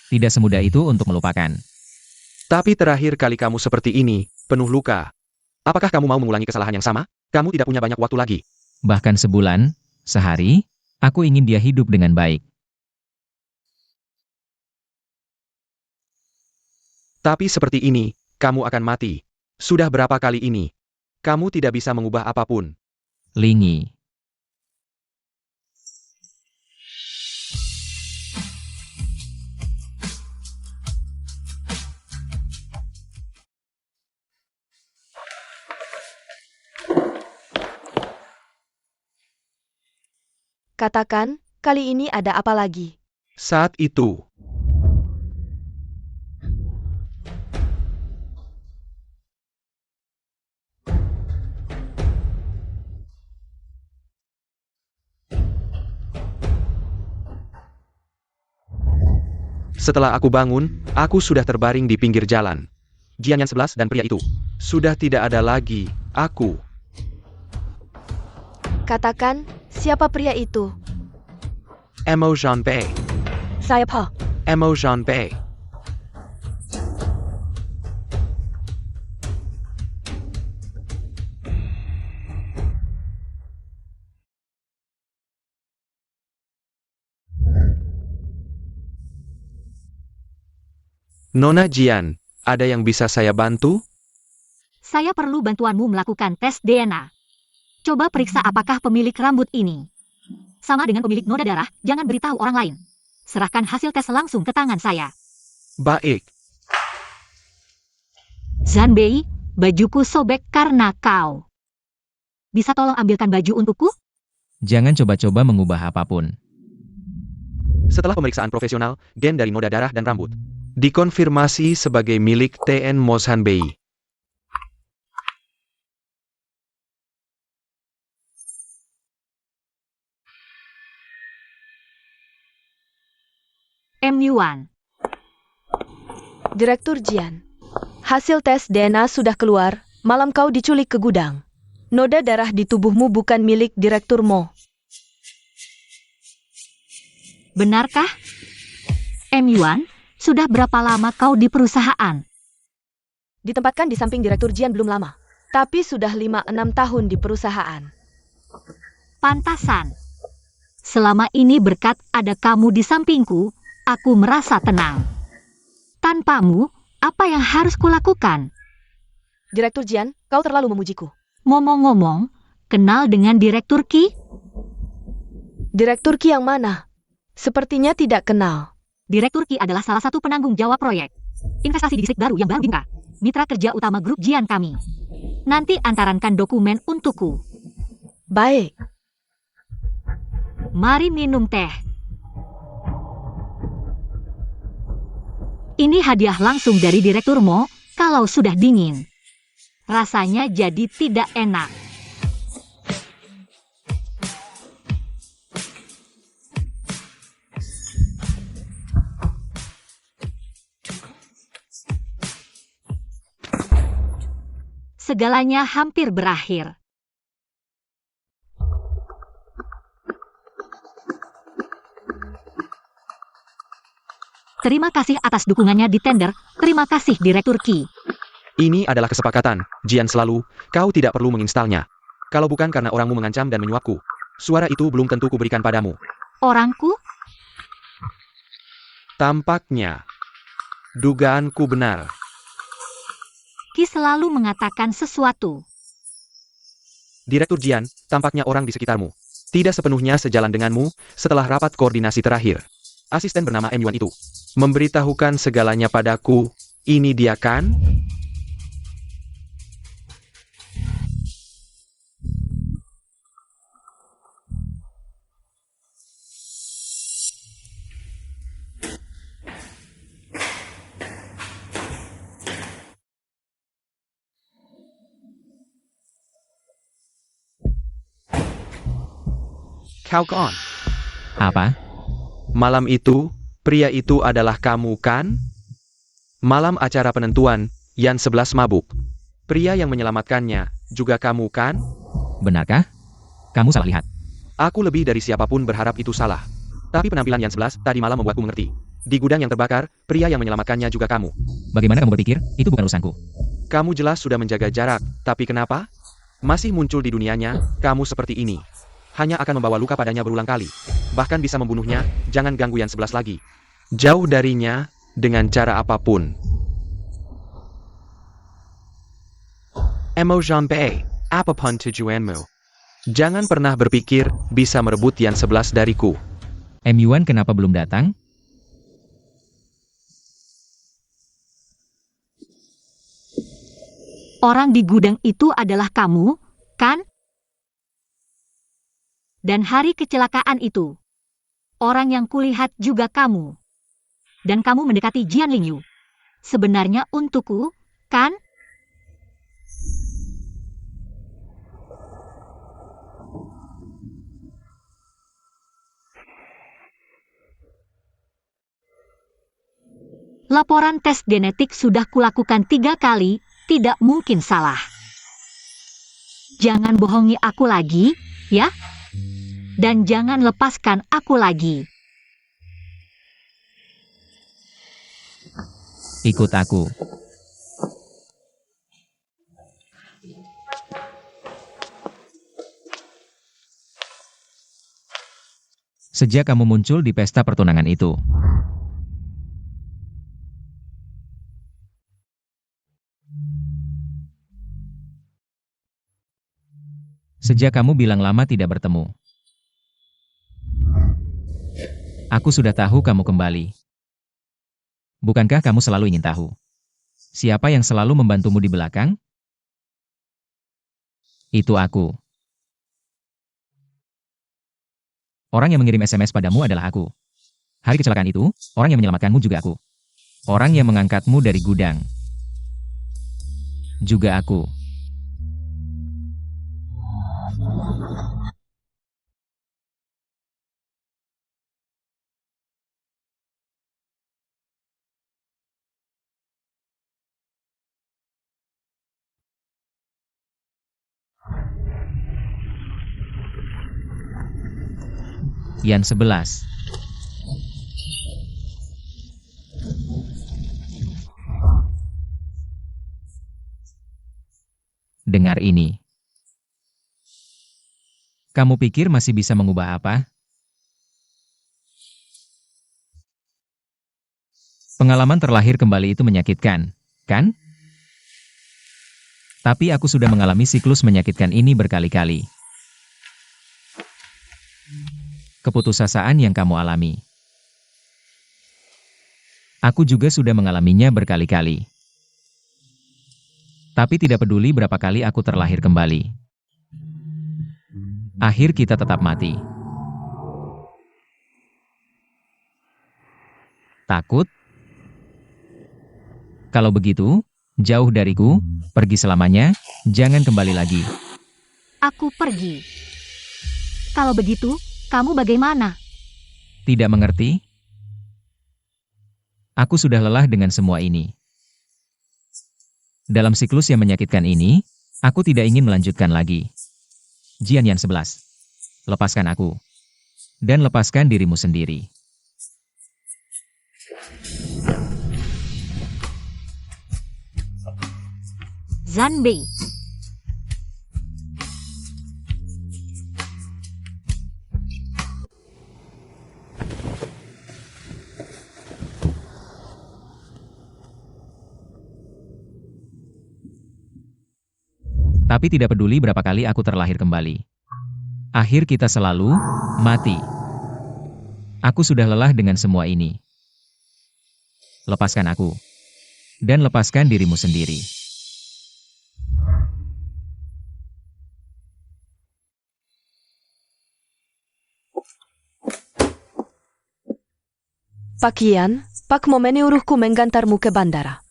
S4: Tidak semudah itu untuk melupakan.
S3: Tapi terakhir kali kamu seperti ini, penuh luka. Apakah kamu mau mengulangi kesalahan yang sama? Kamu tidak punya banyak waktu lagi.
S4: Bahkan sebulan, sehari, aku ingin dia hidup dengan baik.
S3: Tapi seperti ini, kamu akan mati. Sudah berapa kali ini? Kamu tidak bisa mengubah apapun.
S4: Lingi.
S2: Katakan, kali ini ada apa lagi?
S3: Saat itu, setelah aku bangun, aku sudah terbaring di pinggir jalan. Jian yang 11 dan pria itu. Sudah tidak ada lagi, aku.
S2: Katakan, siapa pria itu?
S3: Emo Jean-Pei.
S2: Siapa?
S3: Emo Jean-Pei. Nona Jian, ada yang bisa saya bantu?
S1: Saya perlu bantuanmu melakukan tes DNA. Coba periksa apakah pemilik rambut ini sama dengan pemilik noda darah, jangan beritahu orang lain. Serahkan hasil tes langsung ke tangan saya.
S3: Baik.
S1: Zanbei, bajuku sobek karena kau. Bisa tolong ambilkan baju untukku?
S4: Jangan coba-coba mengubah apapun.
S3: Setelah pemeriksaan profesional, gen dari noda darah dan rambut dikonfirmasi sebagai milik TN Mozhanbei.
S1: M. Yuan.
S2: Direktur Jian. Hasil tes DNA sudah keluar, malam kau diculik ke gudang. Noda darah di tubuhmu bukan milik Direktur Mo.
S1: Benarkah? M. Yuan, sudah berapa lama kau di perusahaan?
S2: Ditempatkan di samping Direktur Jian belum lama, tapi sudah 5-6 tahun di perusahaan.
S1: Pantasan. Selama ini berkat ada kamu di sampingku, aku merasa tenang. Tanpamu, apa yang harus kulakukan?
S2: Direktur Jian, kau terlalu memujiku.
S1: Ngomong-ngomong, kenal dengan Direktur Qi?
S2: Direktur Qi yang mana? Sepertinya tidak kenal.
S1: Direktur Qi adalah salah satu penanggung jawab proyek investasi di distrik baru yang baru dibuka. Mitra kerja utama grup Jian kami. Nanti antarankan dokumen untukku.
S2: Baik.
S1: Mari minum teh. Ini hadiah langsung dari Direktur Mo, kalau sudah dingin. Rasanya jadi tidak enak. Segalanya hampir berakhir. Terima kasih atas dukungannya di tender. Terima kasih Direktur Qi.
S3: Ini adalah kesepakatan, Jian selalu, kau tidak perlu menginstalnya. Kalau bukan karena orangmu mengancam dan menyuapku, suara itu belum tentu kuberikan padamu.
S1: Orangku?
S3: Tampaknya, dugaanku benar.
S1: Qi selalu mengatakan sesuatu.
S3: Direktur Jian, tampaknya orang di sekitarmu tidak sepenuhnya sejalan denganmu setelah rapat koordinasi terakhir. Asisten bernama M. Yuan itu memberitahukan segalanya padaku. Ini dia kan? Count on.
S4: Apa?
S3: Malam itu, pria itu adalah kamu kan? Malam acara penentuan, Yan 11 mabuk. Pria yang menyelamatkannya, juga kamu kan?
S4: Benarkah? Kamu salah lihat.
S3: Aku lebih dari siapapun berharap itu salah. Tapi penampilan Yan 11 tadi malam membuatku mengerti. Di gudang yang terbakar, pria yang menyelamatkannya juga kamu.
S4: Bagaimana kamu berpikir? Itu bukan urusanku.
S3: Kamu jelas sudah menjaga jarak, tapi kenapa? Masih muncul di dunianya, kamu seperti ini. Hanya akan membawa luka padanya berulang kali. Bahkan bisa membunuhnya, jangan ganggu Yan 11 lagi. Jauh darinya, dengan cara apapun. Emotion Bay, apapun tujuanmu. Jangan pernah berpikir bisa merebut Yan 11 dariku.
S4: Yuan kenapa belum datang?
S1: Orang di gudang itu adalah kamu, kan? Dan hari kecelakaan itu, orang yang kulihat juga kamu. Dan kamu mendekati Jian Lingyu. Sebenarnya untukku, kan? Laporan tes genetik sudah kulakukan 3 kali, tidak mungkin salah. Jangan bohongi aku lagi, ya? Dan jangan lepaskan aku lagi.
S4: Ikut aku. Sejak kamu muncul di pesta pertunangan itu, sejak kamu bilang lama tidak bertemu, aku sudah tahu kamu kembali. Bukankah kamu selalu ingin tahu siapa yang selalu membantumu di belakang? Itu aku. Orang yang mengirim SMS padamu adalah aku. Hari kecelakaan itu, orang yang menyelamatkanmu juga aku. Orang yang mengangkatmu dari gudang juga aku. Yan 11. Dengar ini. Kamu pikir masih bisa mengubah apa? Pengalaman terlahir kembali itu menyakitkan, kan? Tapi aku sudah mengalami siklus menyakitkan ini berkali-kali. Keputusasaan yang kamu alami, aku juga sudah mengalaminya berkali-kali. Tapi tidak peduli berapa kali aku terlahir kembali, akhir kita tetap mati. Takut? Kalau begitu, jauh dariku, pergi selamanya, jangan kembali lagi.
S1: Aku pergi. Kalau begitu, kamu bagaimana?
S4: Tidak mengerti? Aku sudah lelah dengan semua ini. Dalam siklus yang menyakitkan ini, aku tidak ingin melanjutkan lagi. Jian Yan 11. Lepaskan aku. Dan lepaskan dirimu sendiri.
S1: Zanbei.
S4: Tapi tidak peduli berapa kali aku terlahir kembali, akhir kita selalu mati. Aku sudah lelah dengan semua ini. Lepaskan aku. Dan lepaskan dirimu sendiri.
S2: Pak Yan, Pak mau menyuruhku menggantarmu ke bandara.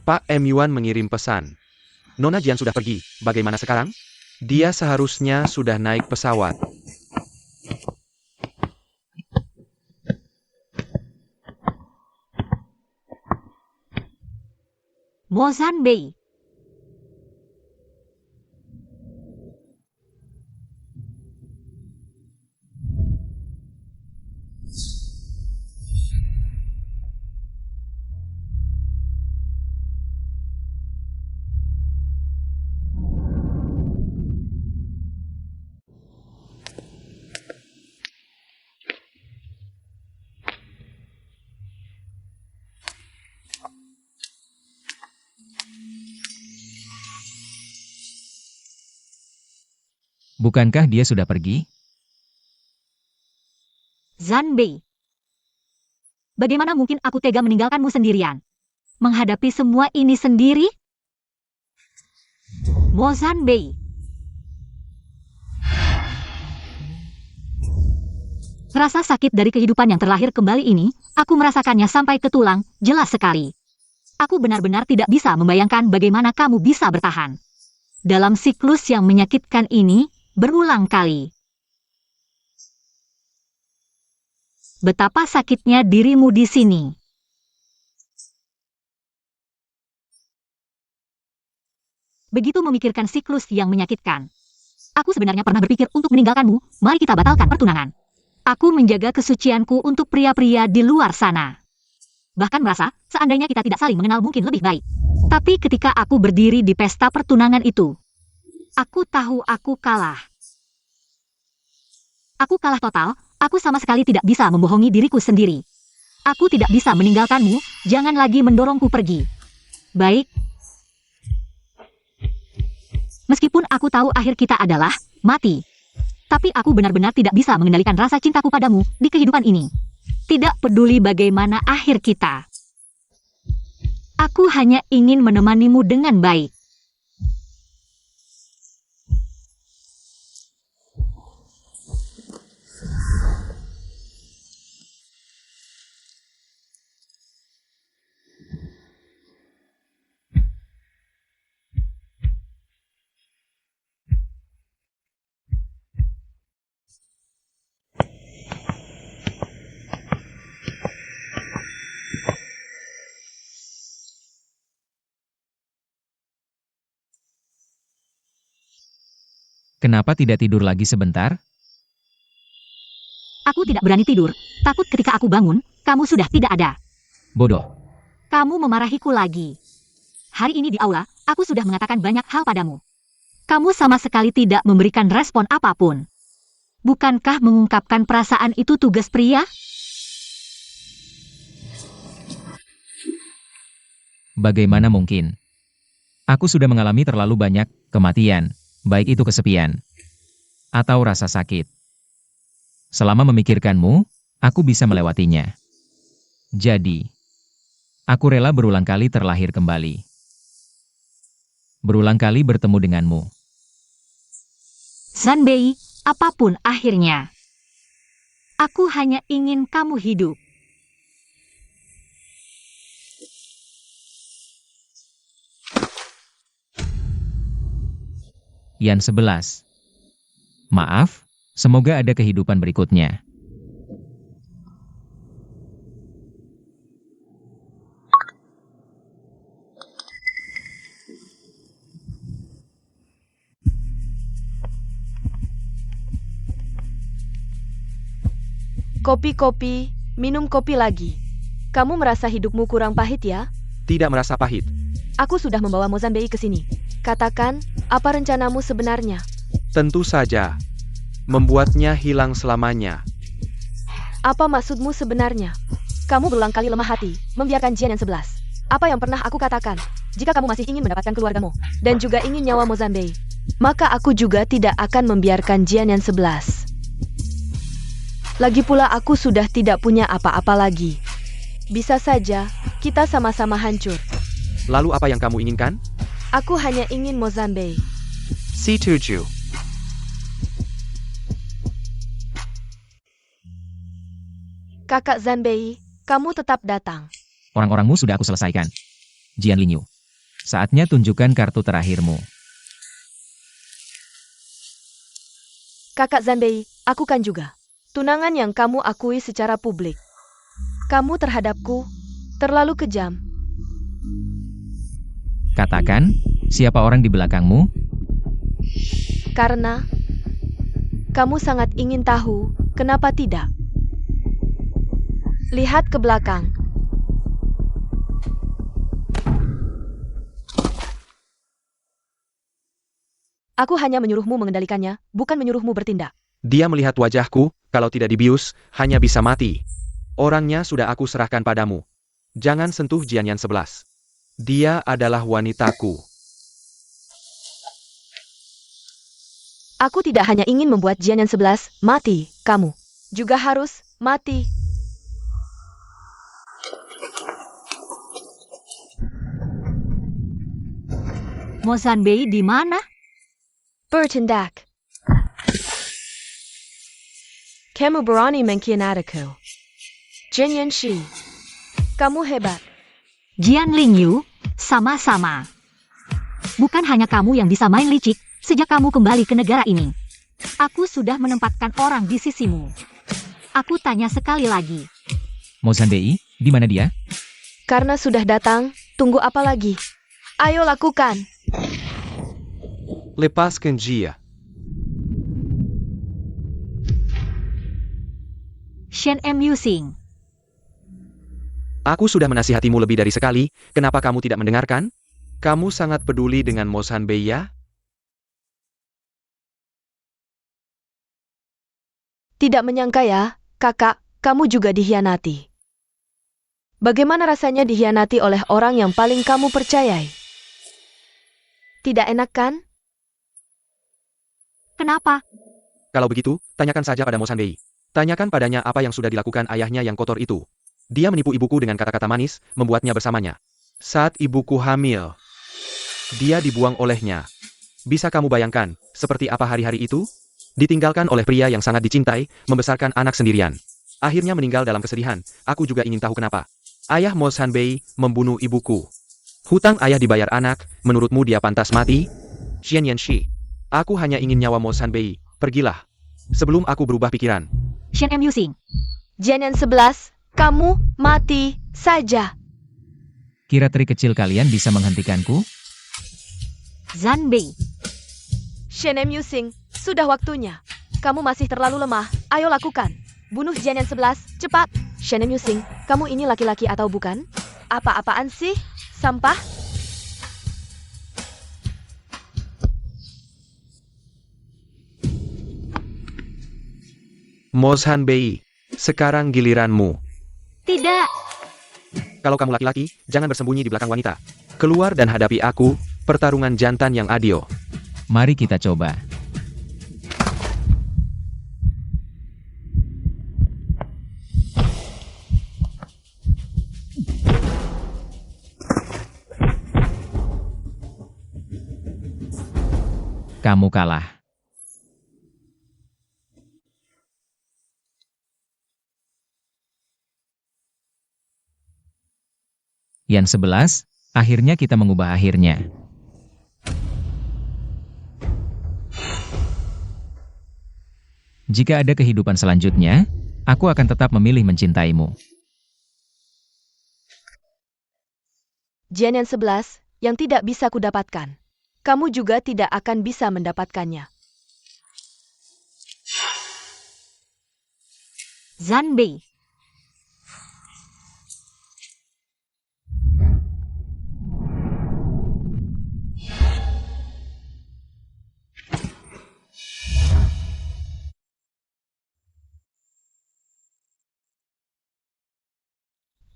S3: Pak M. Yuan mengirim pesan. Nona Jian sudah pergi, bagaimana sekarang? Dia seharusnya sudah naik pesawat.
S1: Mozanbei.
S4: Bukankah dia sudah pergi?
S1: Zanbei. Bagaimana mungkin aku tega meninggalkanmu sendirian? Menghadapi semua ini sendiri? Mozanbei. Rasa sakit dari kehidupan yang terlahir kembali ini, aku merasakannya sampai ke tulang, jelas sekali. Aku benar-benar tidak bisa membayangkan bagaimana kamu bisa bertahan dalam siklus yang menyakitkan ini berulang kali. Betapa sakitnya dirimu di sini. Begitu memikirkan siklus yang menyakitkan. Aku sebenarnya pernah berpikir untuk meninggalkanmu, mari kita batalkan pertunangan. Aku menjaga kesucianku untuk pria-pria di luar sana. Bahkan merasa, seandainya kita tidak saling mengenal mungkin lebih baik. Tapi ketika aku berdiri di pesta pertunangan itu, aku tahu aku kalah. Aku kalah total, aku sama sekali tidak bisa membohongi diriku sendiri. Aku tidak bisa meninggalkanmu, jangan lagi mendorongku pergi. Baik. Meskipun aku tahu akhir kita adalah mati. Tapi aku benar-benar tidak bisa mengendalikan rasa cintaku padamu di kehidupan ini. Tidak peduli bagaimana akhir kita. Aku hanya ingin menemanimu dengan baik.
S4: Kenapa tidak tidur lagi sebentar?
S1: Aku tidak berani tidur, takut ketika aku bangun, kamu sudah tidak ada.
S4: Bodoh.
S1: Kamu memarahiku lagi. Hari ini di aula, aku sudah mengatakan banyak hal padamu. Kamu sama sekali tidak memberikan respon apapun. Bukankah mengungkapkan perasaan itu tugas pria?
S4: Bagaimana mungkin? Aku sudah mengalami terlalu banyak kematian, baik itu kesepian atau rasa sakit. Selama memikirkanmu, aku bisa melewatinya. Jadi, aku rela berulang kali terlahir kembali. Berulang kali bertemu denganmu.
S1: Zanbei, apapun akhirnya. Aku hanya ingin kamu hidup.
S4: Yan 11. Maaf, semoga ada kehidupan berikutnya.
S2: Kopi-kopi, minum kopi lagi. Kamu merasa hidupmu kurang pahit ya?
S3: Tidak merasa pahit.
S2: Aku sudah membawa Mozanbei ke sini. Katakan, apa rencanamu sebenarnya?
S3: Tentu saja. Membuatnya hilang selamanya.
S2: Apa maksudmu sebenarnya? Kamu berulang kali lemah hati, membiarkan Jian yang 11. Apa yang pernah aku katakan? Jika kamu masih ingin mendapatkan keluargamu, dan juga ingin nyawa Mozanbei, maka aku juga tidak akan membiarkan Jian yang 11. Lagi pula aku sudah tidak punya apa-apa lagi. Bisa saja, kita sama-sama hancur.
S3: Lalu apa yang kamu inginkan?
S2: Aku hanya ingin Mozanbei.
S3: C7.
S2: Kakak Zanbei, kamu tetap datang.
S4: Orang-orangmu sudah aku selesaikan. Jian Lingyu. Saatnya tunjukkan kartu terakhirmu.
S2: Kakak Zanbei, aku kan juga. Tunangan yang kamu akui secara publik. Kamu terhadapku terlalu kejam.
S4: Katakan, siapa orang di belakangmu?
S2: Karena kamu sangat ingin tahu, kenapa tidak? Lihat ke belakang. Aku hanya menyuruhmu mengendalikannya, bukan menyuruhmu bertindak.
S3: Dia melihat wajahku, kalau tidak dibius, hanya bisa mati. Orangnya sudah aku serahkan padamu. Jangan sentuh Jianyan 11. Dia adalah wanitaku.
S2: Aku tidak hanya ingin membuat Jianyan 11 mati, kamu juga harus mati.
S1: Mozanbei di mana?
S2: Bertindak. Kamu berani mengkhianatiku. Jianyan Shi, kamu hebat.
S1: Jian Lingyu, sama-sama. Bukan hanya kamu yang bisa main licik sejak kamu kembali ke negara ini. Aku sudah menempatkan orang di sisimu. Aku tanya sekali lagi.
S4: Mozanbei, di mana dia?
S2: Karena sudah datang, tunggu apa lagi? Ayo lakukan.
S3: Lepaskan Jia.
S1: Shen Mu Sing.
S3: Aku sudah menasihatimu lebih dari sekali, kenapa kamu tidak mendengarkan? Kamu sangat peduli dengan Mozanbei ya?
S2: Tidak menyangka ya, kakak, kamu juga dihianati. Bagaimana rasanya dihianati oleh orang yang paling kamu percayai? Tidak enak kan?
S1: Kenapa?
S3: Kalau begitu, tanyakan saja pada Mozanbei. Tanyakan padanya apa yang sudah dilakukan ayahnya yang kotor itu. Dia menipu ibuku dengan kata-kata manis, membuatnya bersamanya. Saat ibuku hamil, dia dibuang olehnya. Bisa kamu bayangkan, seperti apa hari-hari itu? Ditinggalkan oleh pria yang sangat dicintai, membesarkan anak sendirian. Akhirnya meninggal dalam kesedihan, aku juga ingin tahu kenapa. Ayah Mozanbei membunuh ibuku. Hutang ayah dibayar anak, menurutmu dia pantas mati? Jianyan Shi, aku hanya ingin nyawa Mozanbei, pergilah. Sebelum aku berubah pikiran.
S1: Shen Mu Sing.
S2: Jianyan 11, kamu mati saja.
S4: Kira trik kecil kalian bisa menghentikanku?
S1: Zanbei.
S2: Shen Mu Sing, sudah waktunya. Kamu masih terlalu lemah, ayo lakukan. Bunuh Jianyan 11, cepat. Shen Mu Sing, kamu ini laki-laki atau bukan? Apa-apaan sih? Sampah?
S3: Mozanbei, sekarang giliranmu.
S1: Tidak.
S3: Kalau kamu laki-laki, jangan bersembunyi di belakang wanita. Keluar dan hadapi aku, pertarungan jantan yang adil.
S4: Mari kita coba. Kamu kalah. Yan 11, akhirnya kita mengubah akhirnya. Jika ada kehidupan selanjutnya, aku akan tetap memilih mencintaimu.
S2: Jianyan 11, yang tidak bisa kudapatkan. Kamu juga tidak akan bisa mendapatkannya.
S1: Zanbei.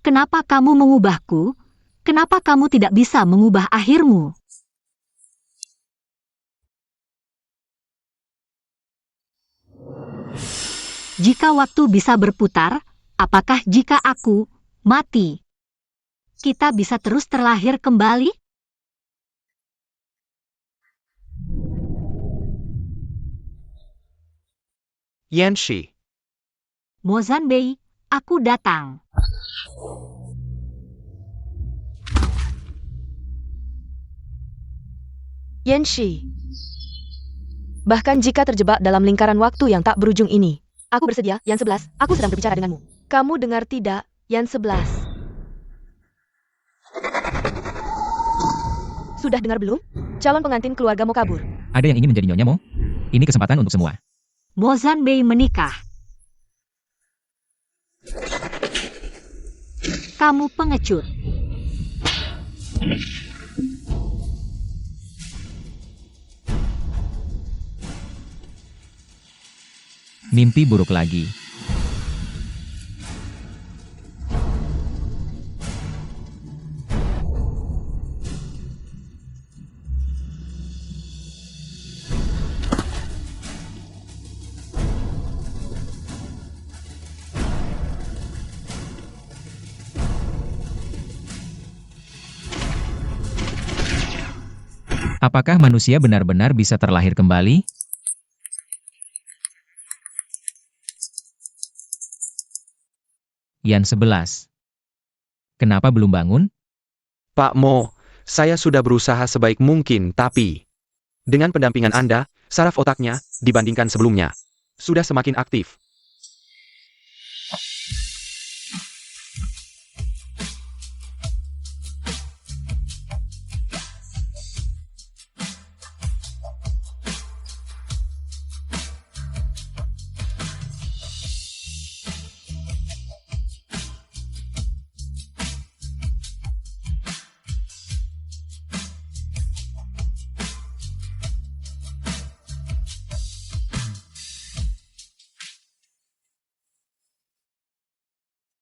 S1: Kenapa kamu mengubahku? Kenapa kamu tidak bisa mengubah akhirmu? Jika waktu bisa berputar, apakah jika aku mati, kita bisa terus terlahir kembali?
S3: Yan Shi,
S1: Mozanbei, aku datang.
S2: Yan Shi. Bahkan jika terjebak dalam lingkaran waktu yang tak berujung ini, aku bersedia, Yan 11, aku sedang berbicara denganmu. Kamu dengar tidak, Yan 11? Sudah dengar belum? Calon pengantin keluarga mau kabur.
S4: Ada yang ingin menjadi nyonya Mo? Ini kesempatan untuk semua.
S1: Mozanbei menikah. Kamu pengecut.
S4: Mimpi buruk lagi. Apakah manusia benar-benar bisa terlahir kembali? Yan 11. Kenapa belum bangun?
S3: Pak Mo, saya sudah berusaha sebaik mungkin tapi dengan pendampingan Anda, saraf otaknya, dibandingkan sebelumnya, sudah semakin aktif.